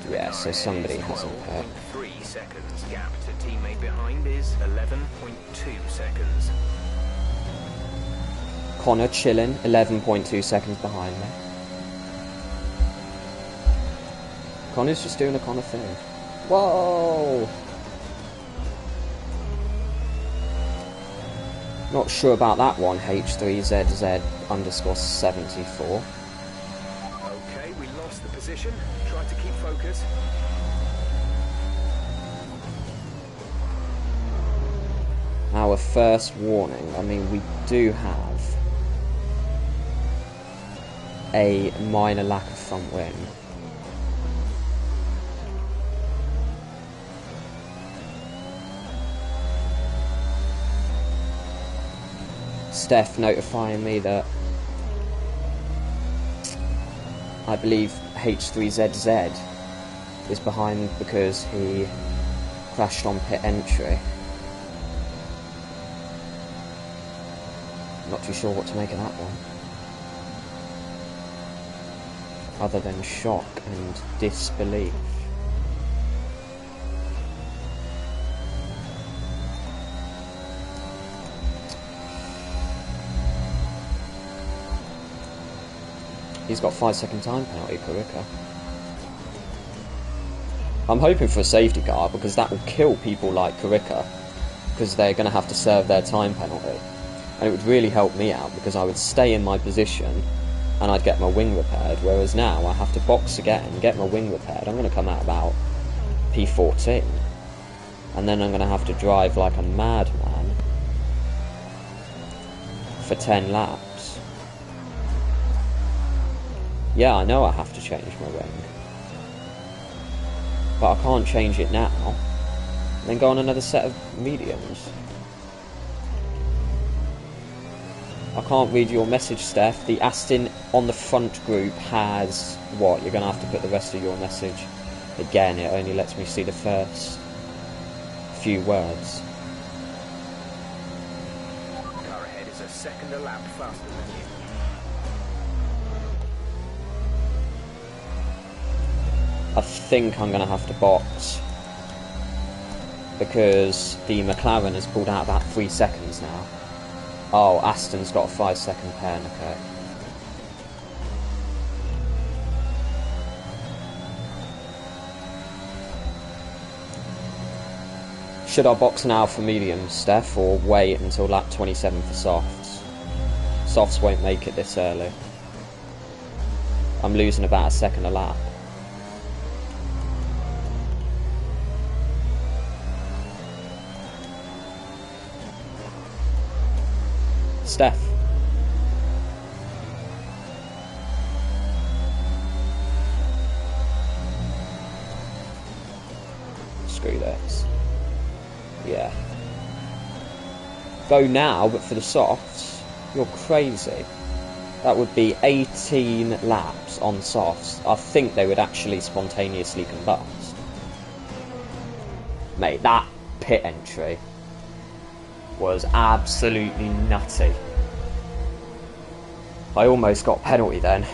Yeah, so somebody hasn't pit. 3 seconds. Gap to teammate behind is 11.2 seconds. Connor chilling, 11.2 seconds behind me. Connor's just doing a Connor thing. Whoa! Not sure about that one, H3ZZ underscore 74. Okay, we lost the position. Try to keep focus. Our first warning. I mean, we do have a minor lack of front wing. Steph notifying me that I believe H3ZZ is behind because he crashed on pit entry. Not too sure what to make of that one, other than shock and disbelief. He's got 5-second time penalty, Kurika. I'm hoping for a safety car because that will kill people like Kurika, because they're going to have to serve their time penalty. And it would really help me out because I would stay in my position and I'd get my wing repaired, whereas now I have to box again, get my wing repaired. I'm going to come out about P14 and then I'm going to have to drive like a madman for 10 laps. Yeah, I know I have to change my wing, but I can't change it now and then go on another set of mediums. I can't read your message, Steph. The Aston on the front group has what? You're going to have to put the rest of your message again. It only lets me see the first few words. Car ahead is a second a lap faster than you. I think I'm going to have to box because the McLaren has pulled out about 3 seconds now. Oh, Aston's got a 5-second pen, okay. Should I box now for mediums, Steph, or wait until lap 27 for softs? Softs won't make it this early. I'm losing about a second a lap. Steph. Screw this. Yeah. Go now, but for the softs, you're crazy. That would be 18 laps on softs. I think they would actually spontaneously combust. Mate, that pit entry was absolutely nutty. I almost got a penalty then.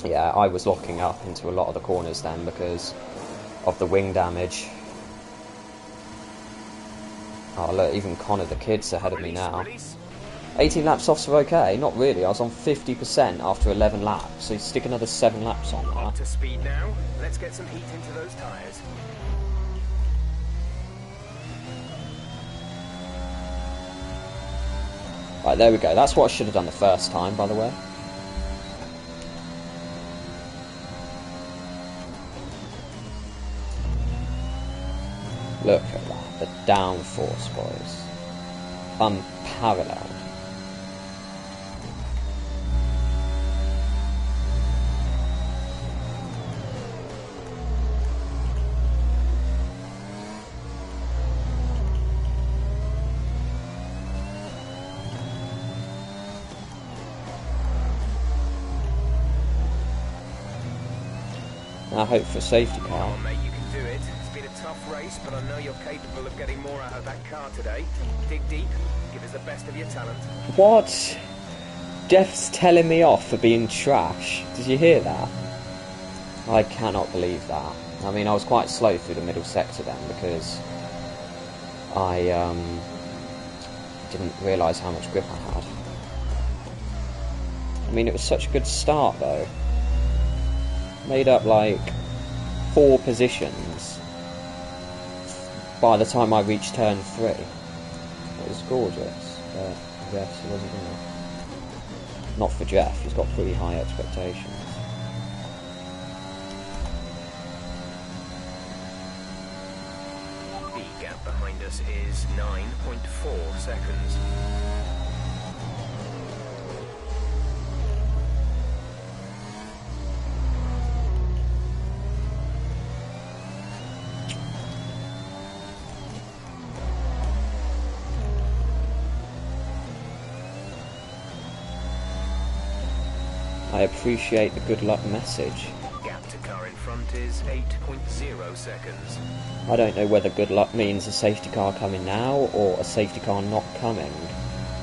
Yeah, I was locking up into a lot of the corners then because of the wing damage. Oh look, even Connor the kid's ahead of me now. 18 laps offs are okay, not really. I was on 50% after 11 laps, so you stick another 7 laps on that. Up to speed now. Let's get some heat into those tyres. Right, there we go. That's what I should have done the first time, by the way. Look at that. The downforce, boys. Unparalleled. I hope for a safety car. Oh, mate, you can do it. It's been a tough race, but I know you're capable of getting more out of that car today. Dig deep. Give us the best of your talent. What? Jeff's telling me off for being trash. Did you hear that? I cannot believe that. I mean, I was quite slow through the middle sector then because I didn't realise how much grip I had. I mean, it was such a good start though. Made up like 4 positions by the time I reached turn 3. It was gorgeous, but Jeff wasn't enough. Not for Jeff, he's got pretty high expectations. The gap behind us is 9.4 seconds. I appreciate the good luck message. Gap to car in front is 8.0 seconds. I don't know whether good luck means a safety car coming now or a safety car not coming,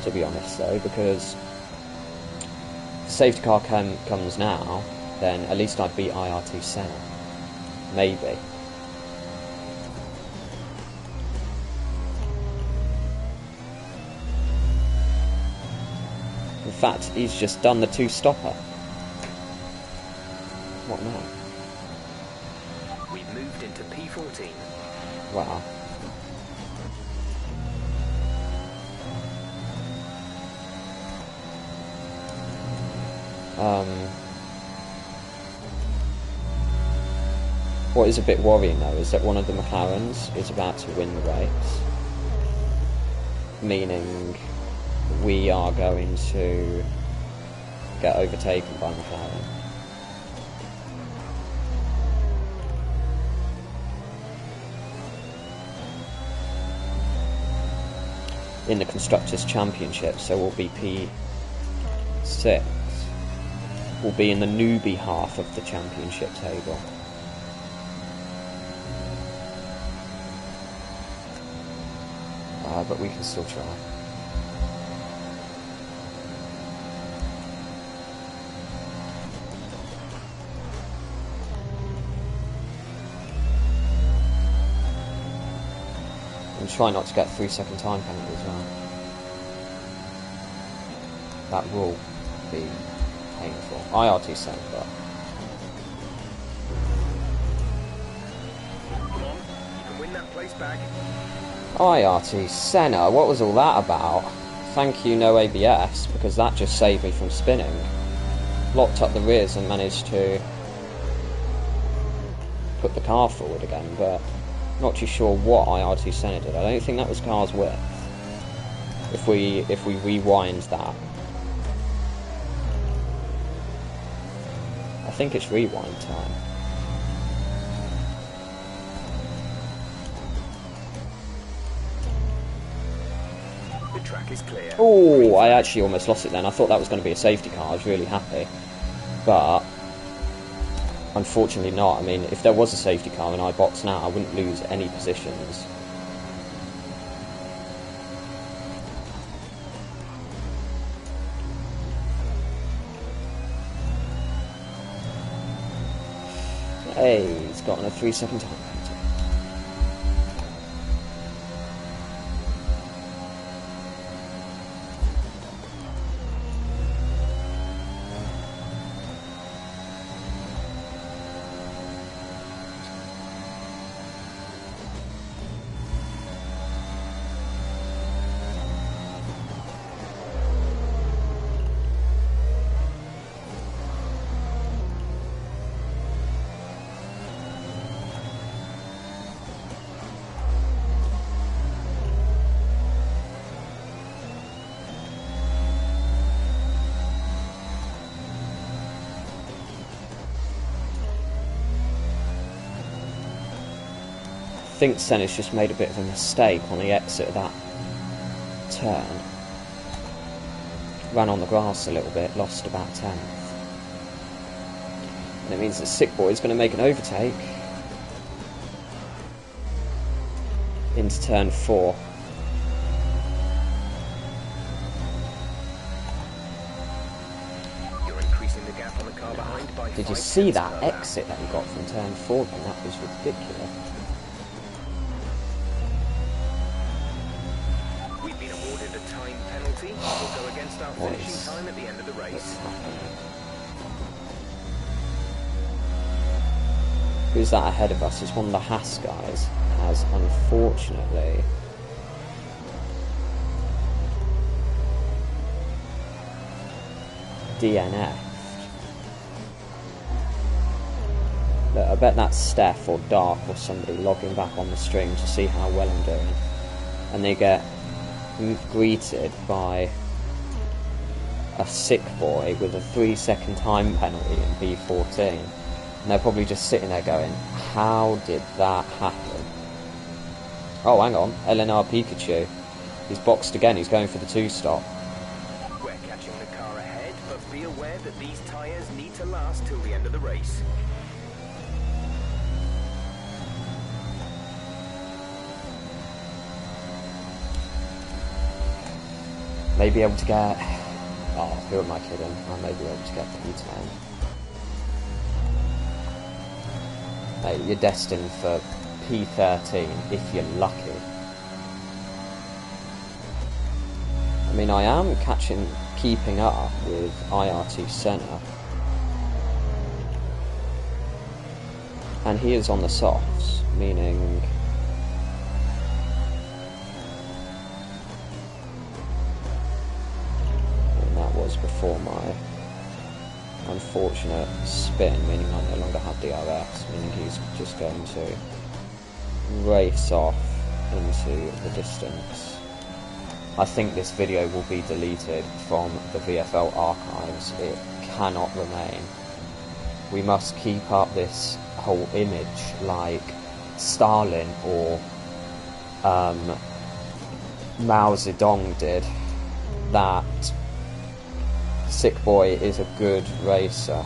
to be honest though, because if the safety car comes now, then at least I'd beat IRT Senna. Maybe. In fact, he's just done the 2-stopper. What now? We've moved into P14. Wow. What is a bit worrying though is that one of the McLarens is about to win the race, meaning we are going to get overtaken by McLaren. In the Constructors' Championship, so we'll be P6. We'll be in the newbie half of the championship table. But we can still try. And try not to get 3-second time penalty as well. That will be painful. IRT sent, but Come on, you can win that place back. IRT Senna, what was all that about? Thank you, no ABS, because that just saved me from spinning. Locked up the rears and managed to put the car forward again, but not too sure what IRT Senna did. I don't think that was car's width. If we rewind that, I think it's rewind time. The track is clear. Oh, I actually almost lost it then. I thought that was going to be a safety car. I was really happy, but unfortunately not. I mean, if there was a safety car and I boxed now, I wouldn't lose any positions. Hey, he's gotten a 3-second time penalty. I think Senna's just made a bit of a mistake on the exit of that turn. Ran on the grass a little bit, lost about 10th. And it means that Sick Boy is going to make an overtake into turn 4. You're increasing the gap on the car behind by Did you 5 see tenths that per lap. exit that he got from turn 4 then? That was ridiculous. We've been awarded a time penalty. We'll go against our What finishing is- time at the end of the race. Who's that ahead of us? It's one of the Haas guys, as unfortunately DNF'd. Look, I bet that's Steph or Dark or somebody logging back on the stream to see how well I'm doing. And they get greeted by a Sick Boy with a 3-second time penalty in B14. And they're probably just sitting there going, how did that happen? Oh, hang on, LNR Pikachu. He's boxed again, he's going for the 2-stop. We're catching the car ahead, but be aware that these tyres need to last till the end of the race. May be able to get... Oh, who am I kidding? I may be able to get P10. Mate, you're destined for P13 if you're lucky. I mean, I am keeping up with IRT Senna. And he is on the softs, meaning... was before my unfortunate spin, meaning I no longer have DRS, meaning he's just going to race off into the distance. I think this video will be deleted from the VFL archives. It cannot remain. We must keep up this whole image like Stalin or Mao Zedong did, that Sick Boy is a good racer.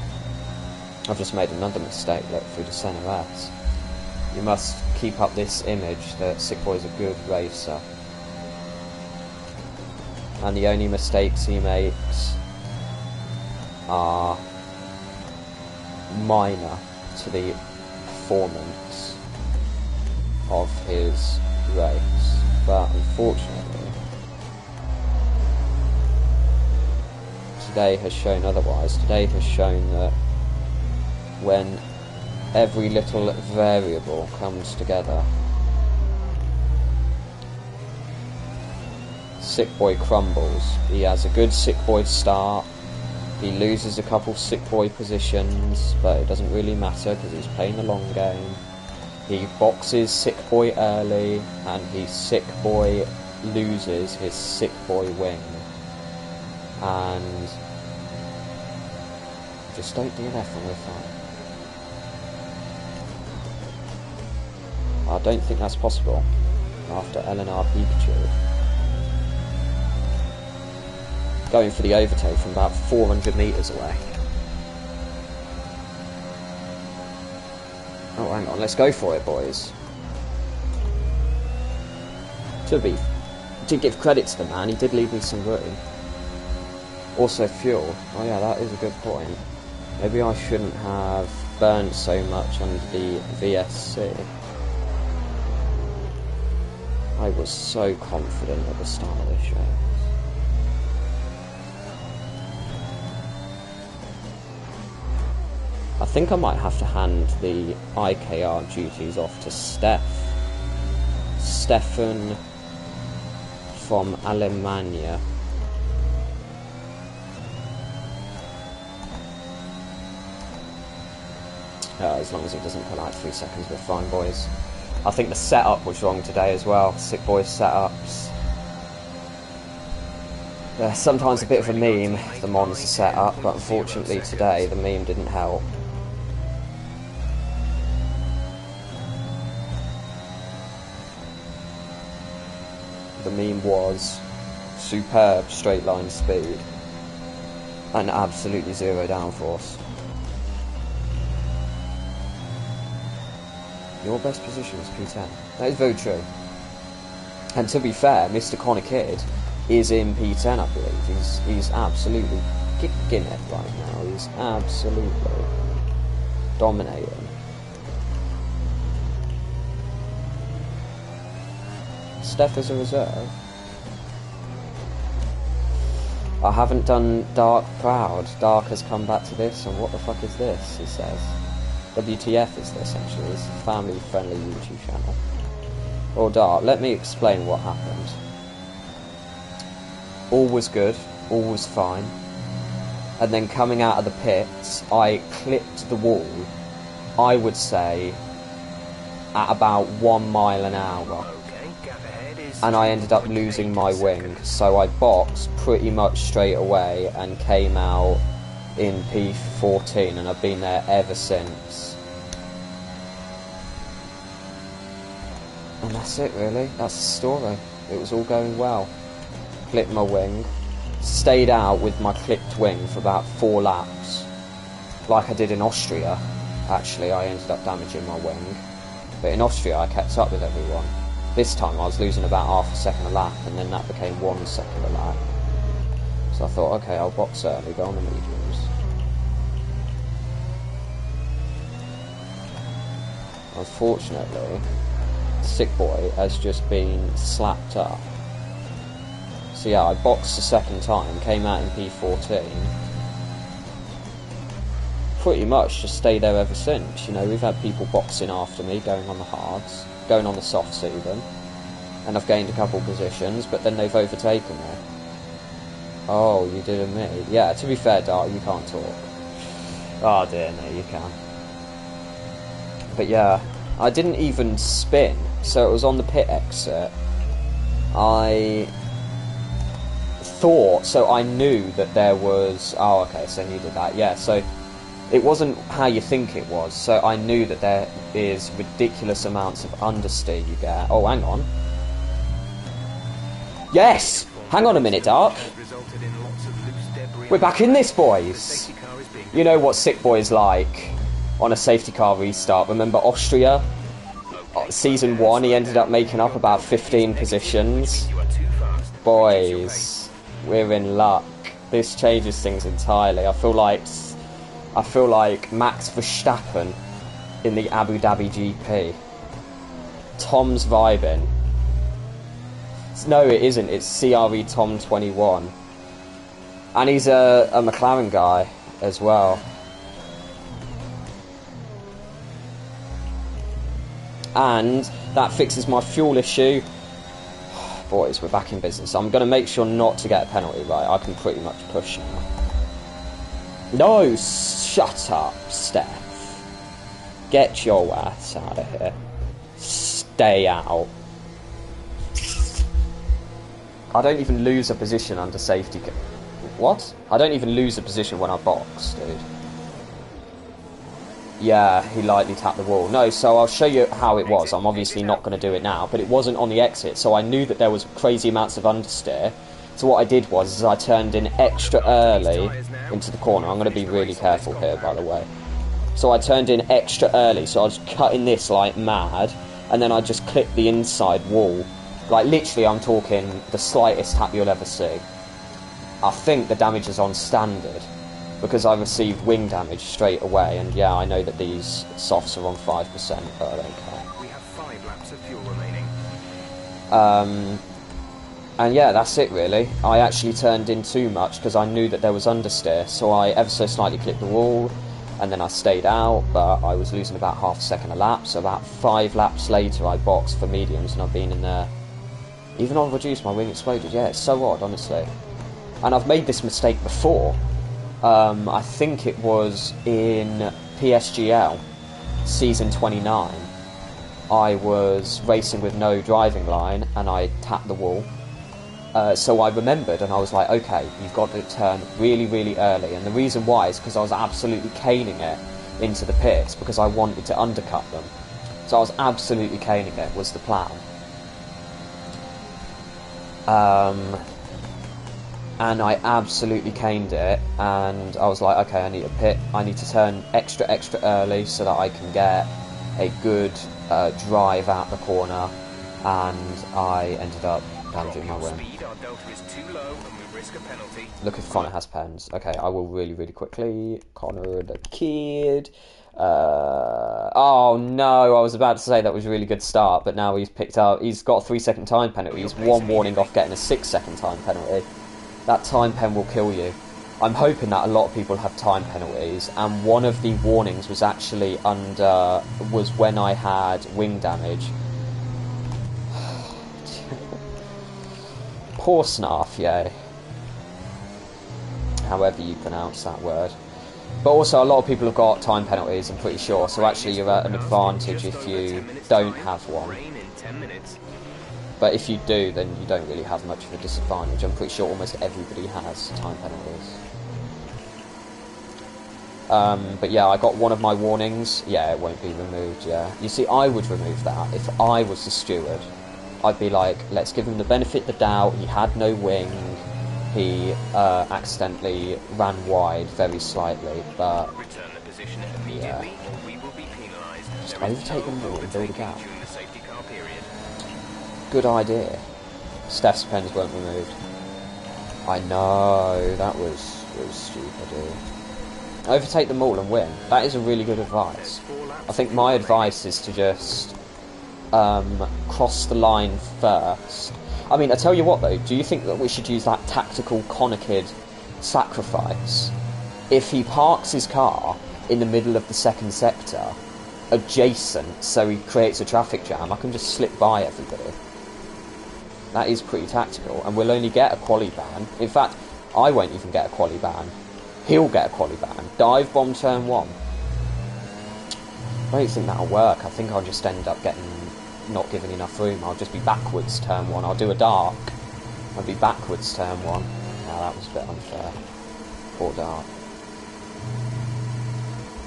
I've just made another mistake, look, through the Senna S. You must keep up this image that Sick Boy is a good racer. And the only mistakes he makes are minor to the performance of his race. But unfortunately, today has shown otherwise. Today has shown that when every little variable comes together, Sick Boy crumbles. He has a good Sick Boy start. He loses a couple Sick Boy positions, but it doesn't really matter because he's playing the long game. He boxes Sick Boy early, and he Sick Boy loses his Sick Boy wing. And just don't DNF and we're fine. I don't think that's possible after LNR Pikachu going for the overtake from about 400 metres away. Oh, hang on, let's go for it, boys. To give credit to the man, he did leave me some room. Also fuel. Oh yeah, that is a good point. Maybe I shouldn't have burned so much under the VSC. I was so confident at the start of this race. I think I might have to hand the IKR duties off to Stefan from Alemania. As long as he doesn't pull out 3 seconds, we're fine, boys. I think the setup was wrong today as well. Sick Boys setups. They're sometimes a bit of a meme, the Monster setup, but unfortunately today the meme didn't help. The meme was superb straight line speed and absolutely zero downforce. Your best position is P10. That is very true. And to be fair, Mr. Connor Kidd is in P10, I believe. He's absolutely kicking it right now. He's absolutely dominating. Steph is a reserve. I haven't done Dark proud. Dark has come back to this, and what the fuck is this, he says. WTF is this, actually? It's a family-friendly YouTube channel. Well, Dark, let me explain what happened. All was good, all was fine. And then coming out of the pits, I clipped the wall, I would say, at about 1 mile an hour. And I ended up losing my wing, so I boxed pretty much straight away and came out in P14, and I've been there ever since. And that's it, really. That's the story. It was all going well. Clipped my wing, stayed out with my clipped wing for about 4 laps, like I did in Austria. Actually, I ended up damaging my wing, but in Austria I kept up with everyone. This time I was losing about half a second a lap, and then that became 1 second a lap. So I thought, okay, I'll box early, go on the mediums. Unfortunately, Sick Boy has just been slapped up. So yeah, I boxed the second time, came out in P14. Pretty much just stayed there ever since. You know, we've had people boxing after me, going on the hards, going on the softs even. And I've gained a couple positions, but then they've overtaken me. Oh, you didn't me. Yeah, to be fair, Dart, you can't talk. Oh dear, no, you can. But yeah, I didn't even spin, so it was on the pit exit. I thought, so I knew that there was... Oh, okay, so you did that. Yeah, so it wasn't how you think it was. So I knew that there is ridiculous amounts of understeer you get. Oh, hang on. Yes! Hang on a minute, Dark. We're back in this, boys. You know what Sick Boy is like on a safety car restart. Remember Austria? Season 1, he ended up making up about 15 positions. Boys, we're in luck. This changes things entirely. I feel like Max Verstappen in the Abu Dhabi GP. Tom's vibing. No, it isn't. It's CRE Tom 21. And he's a McLaren guy as well. And that fixes my fuel issue. boys, we're back in business. I'm going to make sure not to get a penalty, right? I can pretty much push now. No, shut up, Steph. Get your ass out of here. Stay out. I don't even lose a position under safety. What? I don't even lose a position when I box, dude. Yeah, he lightly tapped the wall. No, so I'll show you how it was. I'm obviously not going to do it now, but it wasn't on the exit, so I knew that there was crazy amounts of understeer. So what I did was I turned in extra early into the corner. I'm going to be really careful here, by the way. So I turned in extra early, so I was cutting this like mad, and then I just clipped the inside wall. Like, literally, I'm talking the slightest tap you'll ever see. I think the damage is on standard, because I received wing damage straight away, and yeah, I know that these softs are on 5%, but I don't care. We have 5 laps of fuel remaining. And yeah, that's it really. I actually turned in too much because I knew that there was understeer, so I ever so slightly clipped the wall, and then I stayed out, but I was losing about half a second a lap, so about 5 laps later I boxed for mediums, and I've been in there. Even though I've reduced, my wing exploded. Yeah, it's so odd, honestly. And I've made this mistake before. I think it was in PSGL, season 29. I was racing with no driving line, and I tapped the wall. So I remembered, and I was like, okay, you've got to turn really, really early. And the reason why is because I was absolutely caning it into the pits, because I wanted to undercut them. So I was absolutely caning it, was the plan. And I absolutely caned it, and I was like, okay, I need a pit. I need to turn extra early so that I can get a good drive out the corner, and I ended up damaging my wing. Look if Connor has pens. Okay, I will really, really quickly. Connor the kid. Oh no, I was about to say that was a really good start, but now he's picked up. He's got a 3-second time penalty. He's 1 warning off getting a 6-second time penalty. That time pen will kill you. I'm hoping that a lot of people have time penalties, and one of the warnings was actually was when I had wing damage. Poor Snarf, yeah. However you pronounce that word. But also, a lot of people have got time penalties, I'm pretty sure, so actually you're at an advantage if you don't have one. But if you do, then you don't really have much of a disadvantage. I'm pretty sure almost everybody has time penalties. But yeah, I got one of my warnings. Yeah, it won't be removed, yeah. You see, I would remove that if I was the steward. I'd be like, let's give him the benefit of the doubt. He had no wing. He accidentally ran wide very slightly, but yeah. Just overtake them all and build a gap. Good idea. Steph's pens weren't removed. I know, that was stupid, dude. Overtake them all and win. That is a really good advice. I think my advice is to just cross the line first. I mean, I tell you what though, do you think that we should use that tactical Connor Kid sacrifice? If he parks his car in the middle of the second sector, adjacent, so he creates a traffic jam, I can just slip by everybody. That is pretty tactical, and we'll only get a quali ban. In fact, I won't even get a quali ban. He'll get a quali ban. Dive bomb turn 1. I don't think that'll work. I think I'll just end up not giving enough room. I'll just be backwards turn 1. I'll do a dark. I'll be backwards turn 1. Now that was a bit unfair. Poor dark.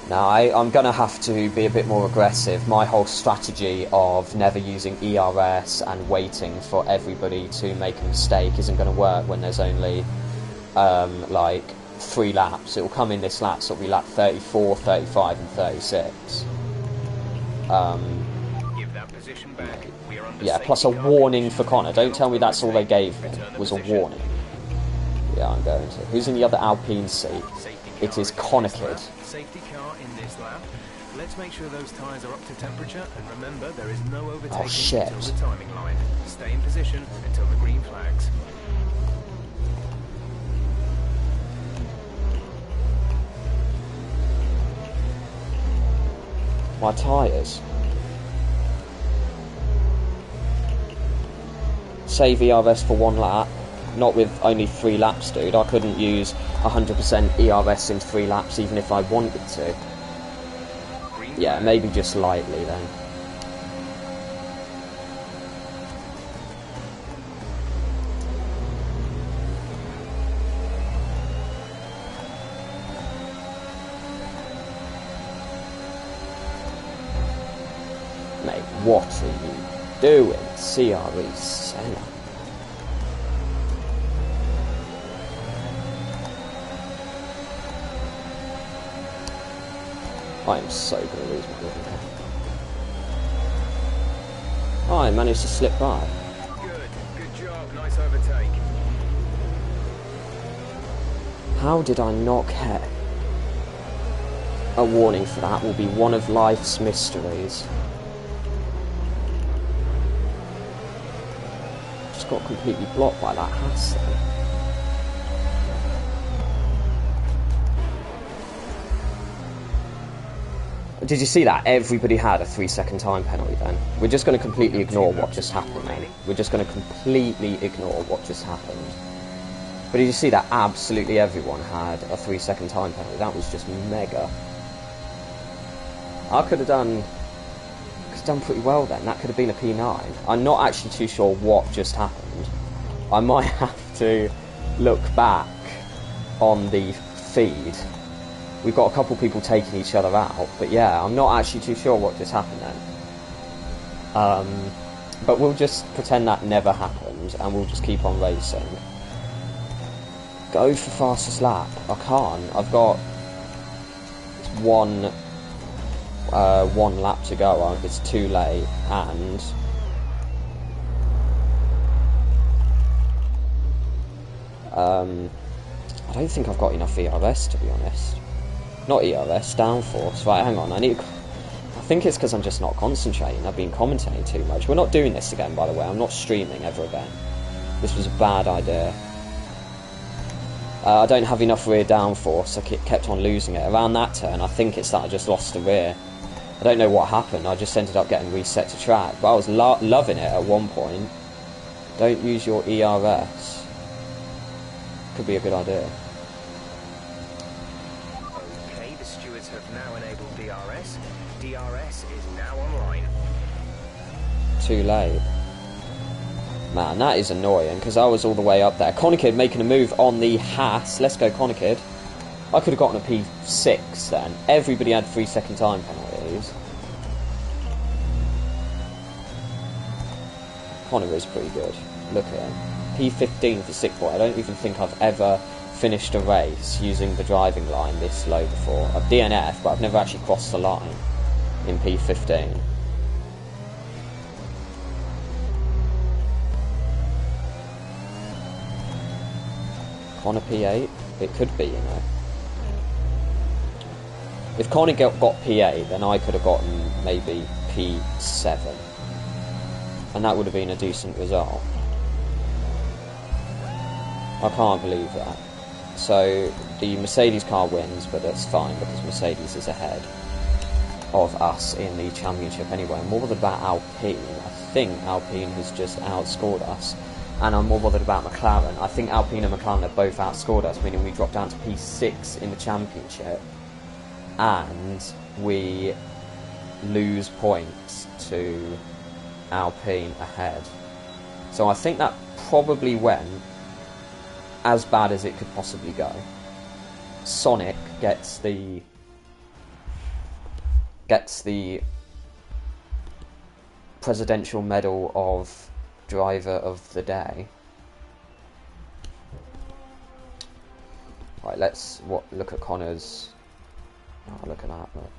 Now, I'm going to have to be a bit more aggressive. My whole strategy of never using ERS and waiting for everybody to make a mistake isn't going to work when there's only, like, 3 laps. It will come in this lap, so it'll be lap 34, 35 and 36. Yeah, plus a warning for Connor. Don't tell me that's all they gave me, was a warning. Yeah, I'm going to. Who's in the other Alpine seat? It is Connor Kid. Safety car in this lap. Let's make sure those tyres are up to temperature, and remember there is no overtaking until the timing line. Stay in position until the green flags. My tyres. save ERS for 1 lap. Not with only 3 laps, dude. I couldn't use 100% ERS in 3 laps even if I wanted to. Yeah, maybe just lightly then. Mate, what are you doing, CRE Senna? I am so going to lose my living here. Oh, I managed to slip by. Good job, nice overtake. How did I not get a warning for that? Will be one of life's mysteries. Just got completely blocked by that hassle. Did you see that? Everybody had a 3-second time penalty then. We're just going to completely ignore what just happened, man. We're just going to completely ignore what just happened. But did you see that? Absolutely everyone had a 3-second time penalty. That was just mega. I could have done pretty well then. That could have been a P9. I'm not actually too sure what just happened. I might have to look back on the feed. We've got a couple people taking each other out, but yeah, I'm not actually too sure what just happened then. But we'll just pretend that never happened, and we'll just keep on racing. Go for fastest lap. I can't. I've got one lap to go. It's too late, and I don't think I've got enough ERS, to be honest. Not ERS, downforce. Right, hang on. I think it's because I'm just not concentrating. I've been commentating too much. We're not doing this again, by the way. I'm not streaming ever again. This was a bad idea. I don't have enough rear downforce. I kept on losing it. Around that turn, I think it's that I just lost the rear. I don't know what happened. I just ended up getting reset to track. But I was loving it at one point. Don't use your ERS. Could be a good idea. Okay, the stewards have now enabled DRS. DRS is now online. Too late. Man, that is annoying, because I was all the way up there. Conakid making a move on the Haas. Let's go, Conakid. I could have gotten a P6 then. Everybody had 3-second time penalties. Connor is pretty good. Look at him. P15 for sick boy. I don't even think I've ever finished a race using the driving line this low before. I've DNF, but I've never actually crossed the line in P15. Connor P8? It could be, you know. If Connor got P8, then I could have gotten maybe P7. And that would have been a decent result. I can't believe that. So, the Mercedes car wins, but that's fine, because Mercedes is ahead of us in the championship anyway. I'm more bothered about Alpine. I think Alpine has just outscored us. And I'm more bothered about McLaren. I think Alpine and McLaren have both outscored us, meaning we dropped down to P6 in the championship. And we lose points to Alpine ahead. So I think that probably went as bad as it could possibly go. Sonic gets the Presidential Medal of Driver of the Day. Right, let's look at Connor's. Oh, look at that. Look.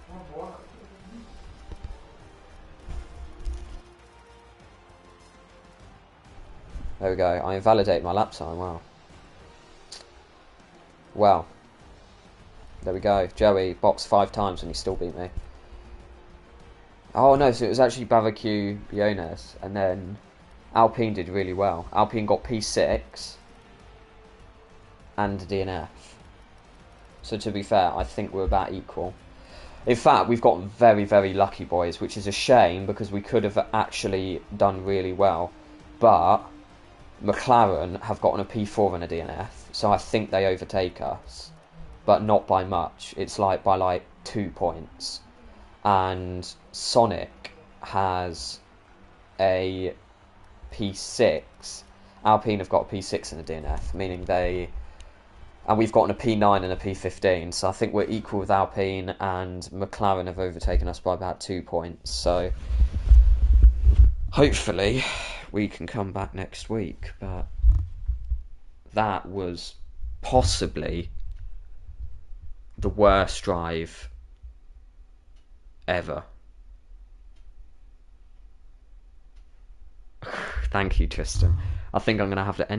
There we go. I invalidate my lap time. Wow. Well. There we go. Joey boxed 5 times and he still beat me. Oh no, so it was actually Barbecue Biones, and then Alpine did really well. Alpine got P6 and DNF. So to be fair, I think we're about equal. In fact, we've got very, very lucky, boys, which is a shame because we could have actually done really well. But McLaren have gotten a P4 and a DNF, so I think they overtake us, but not by much. It's like by like 2 points. And Sonic has a P6. Alpine have got a P6 and a DNF, meaning and we've gotten a P9 and a P15, so I think we're equal with Alpine, and McLaren have overtaken us by about 2 points. So hopefully we can come back next week, but that was possibly the worst drive ever. Thank you, Tristan. I think I'm going to have to end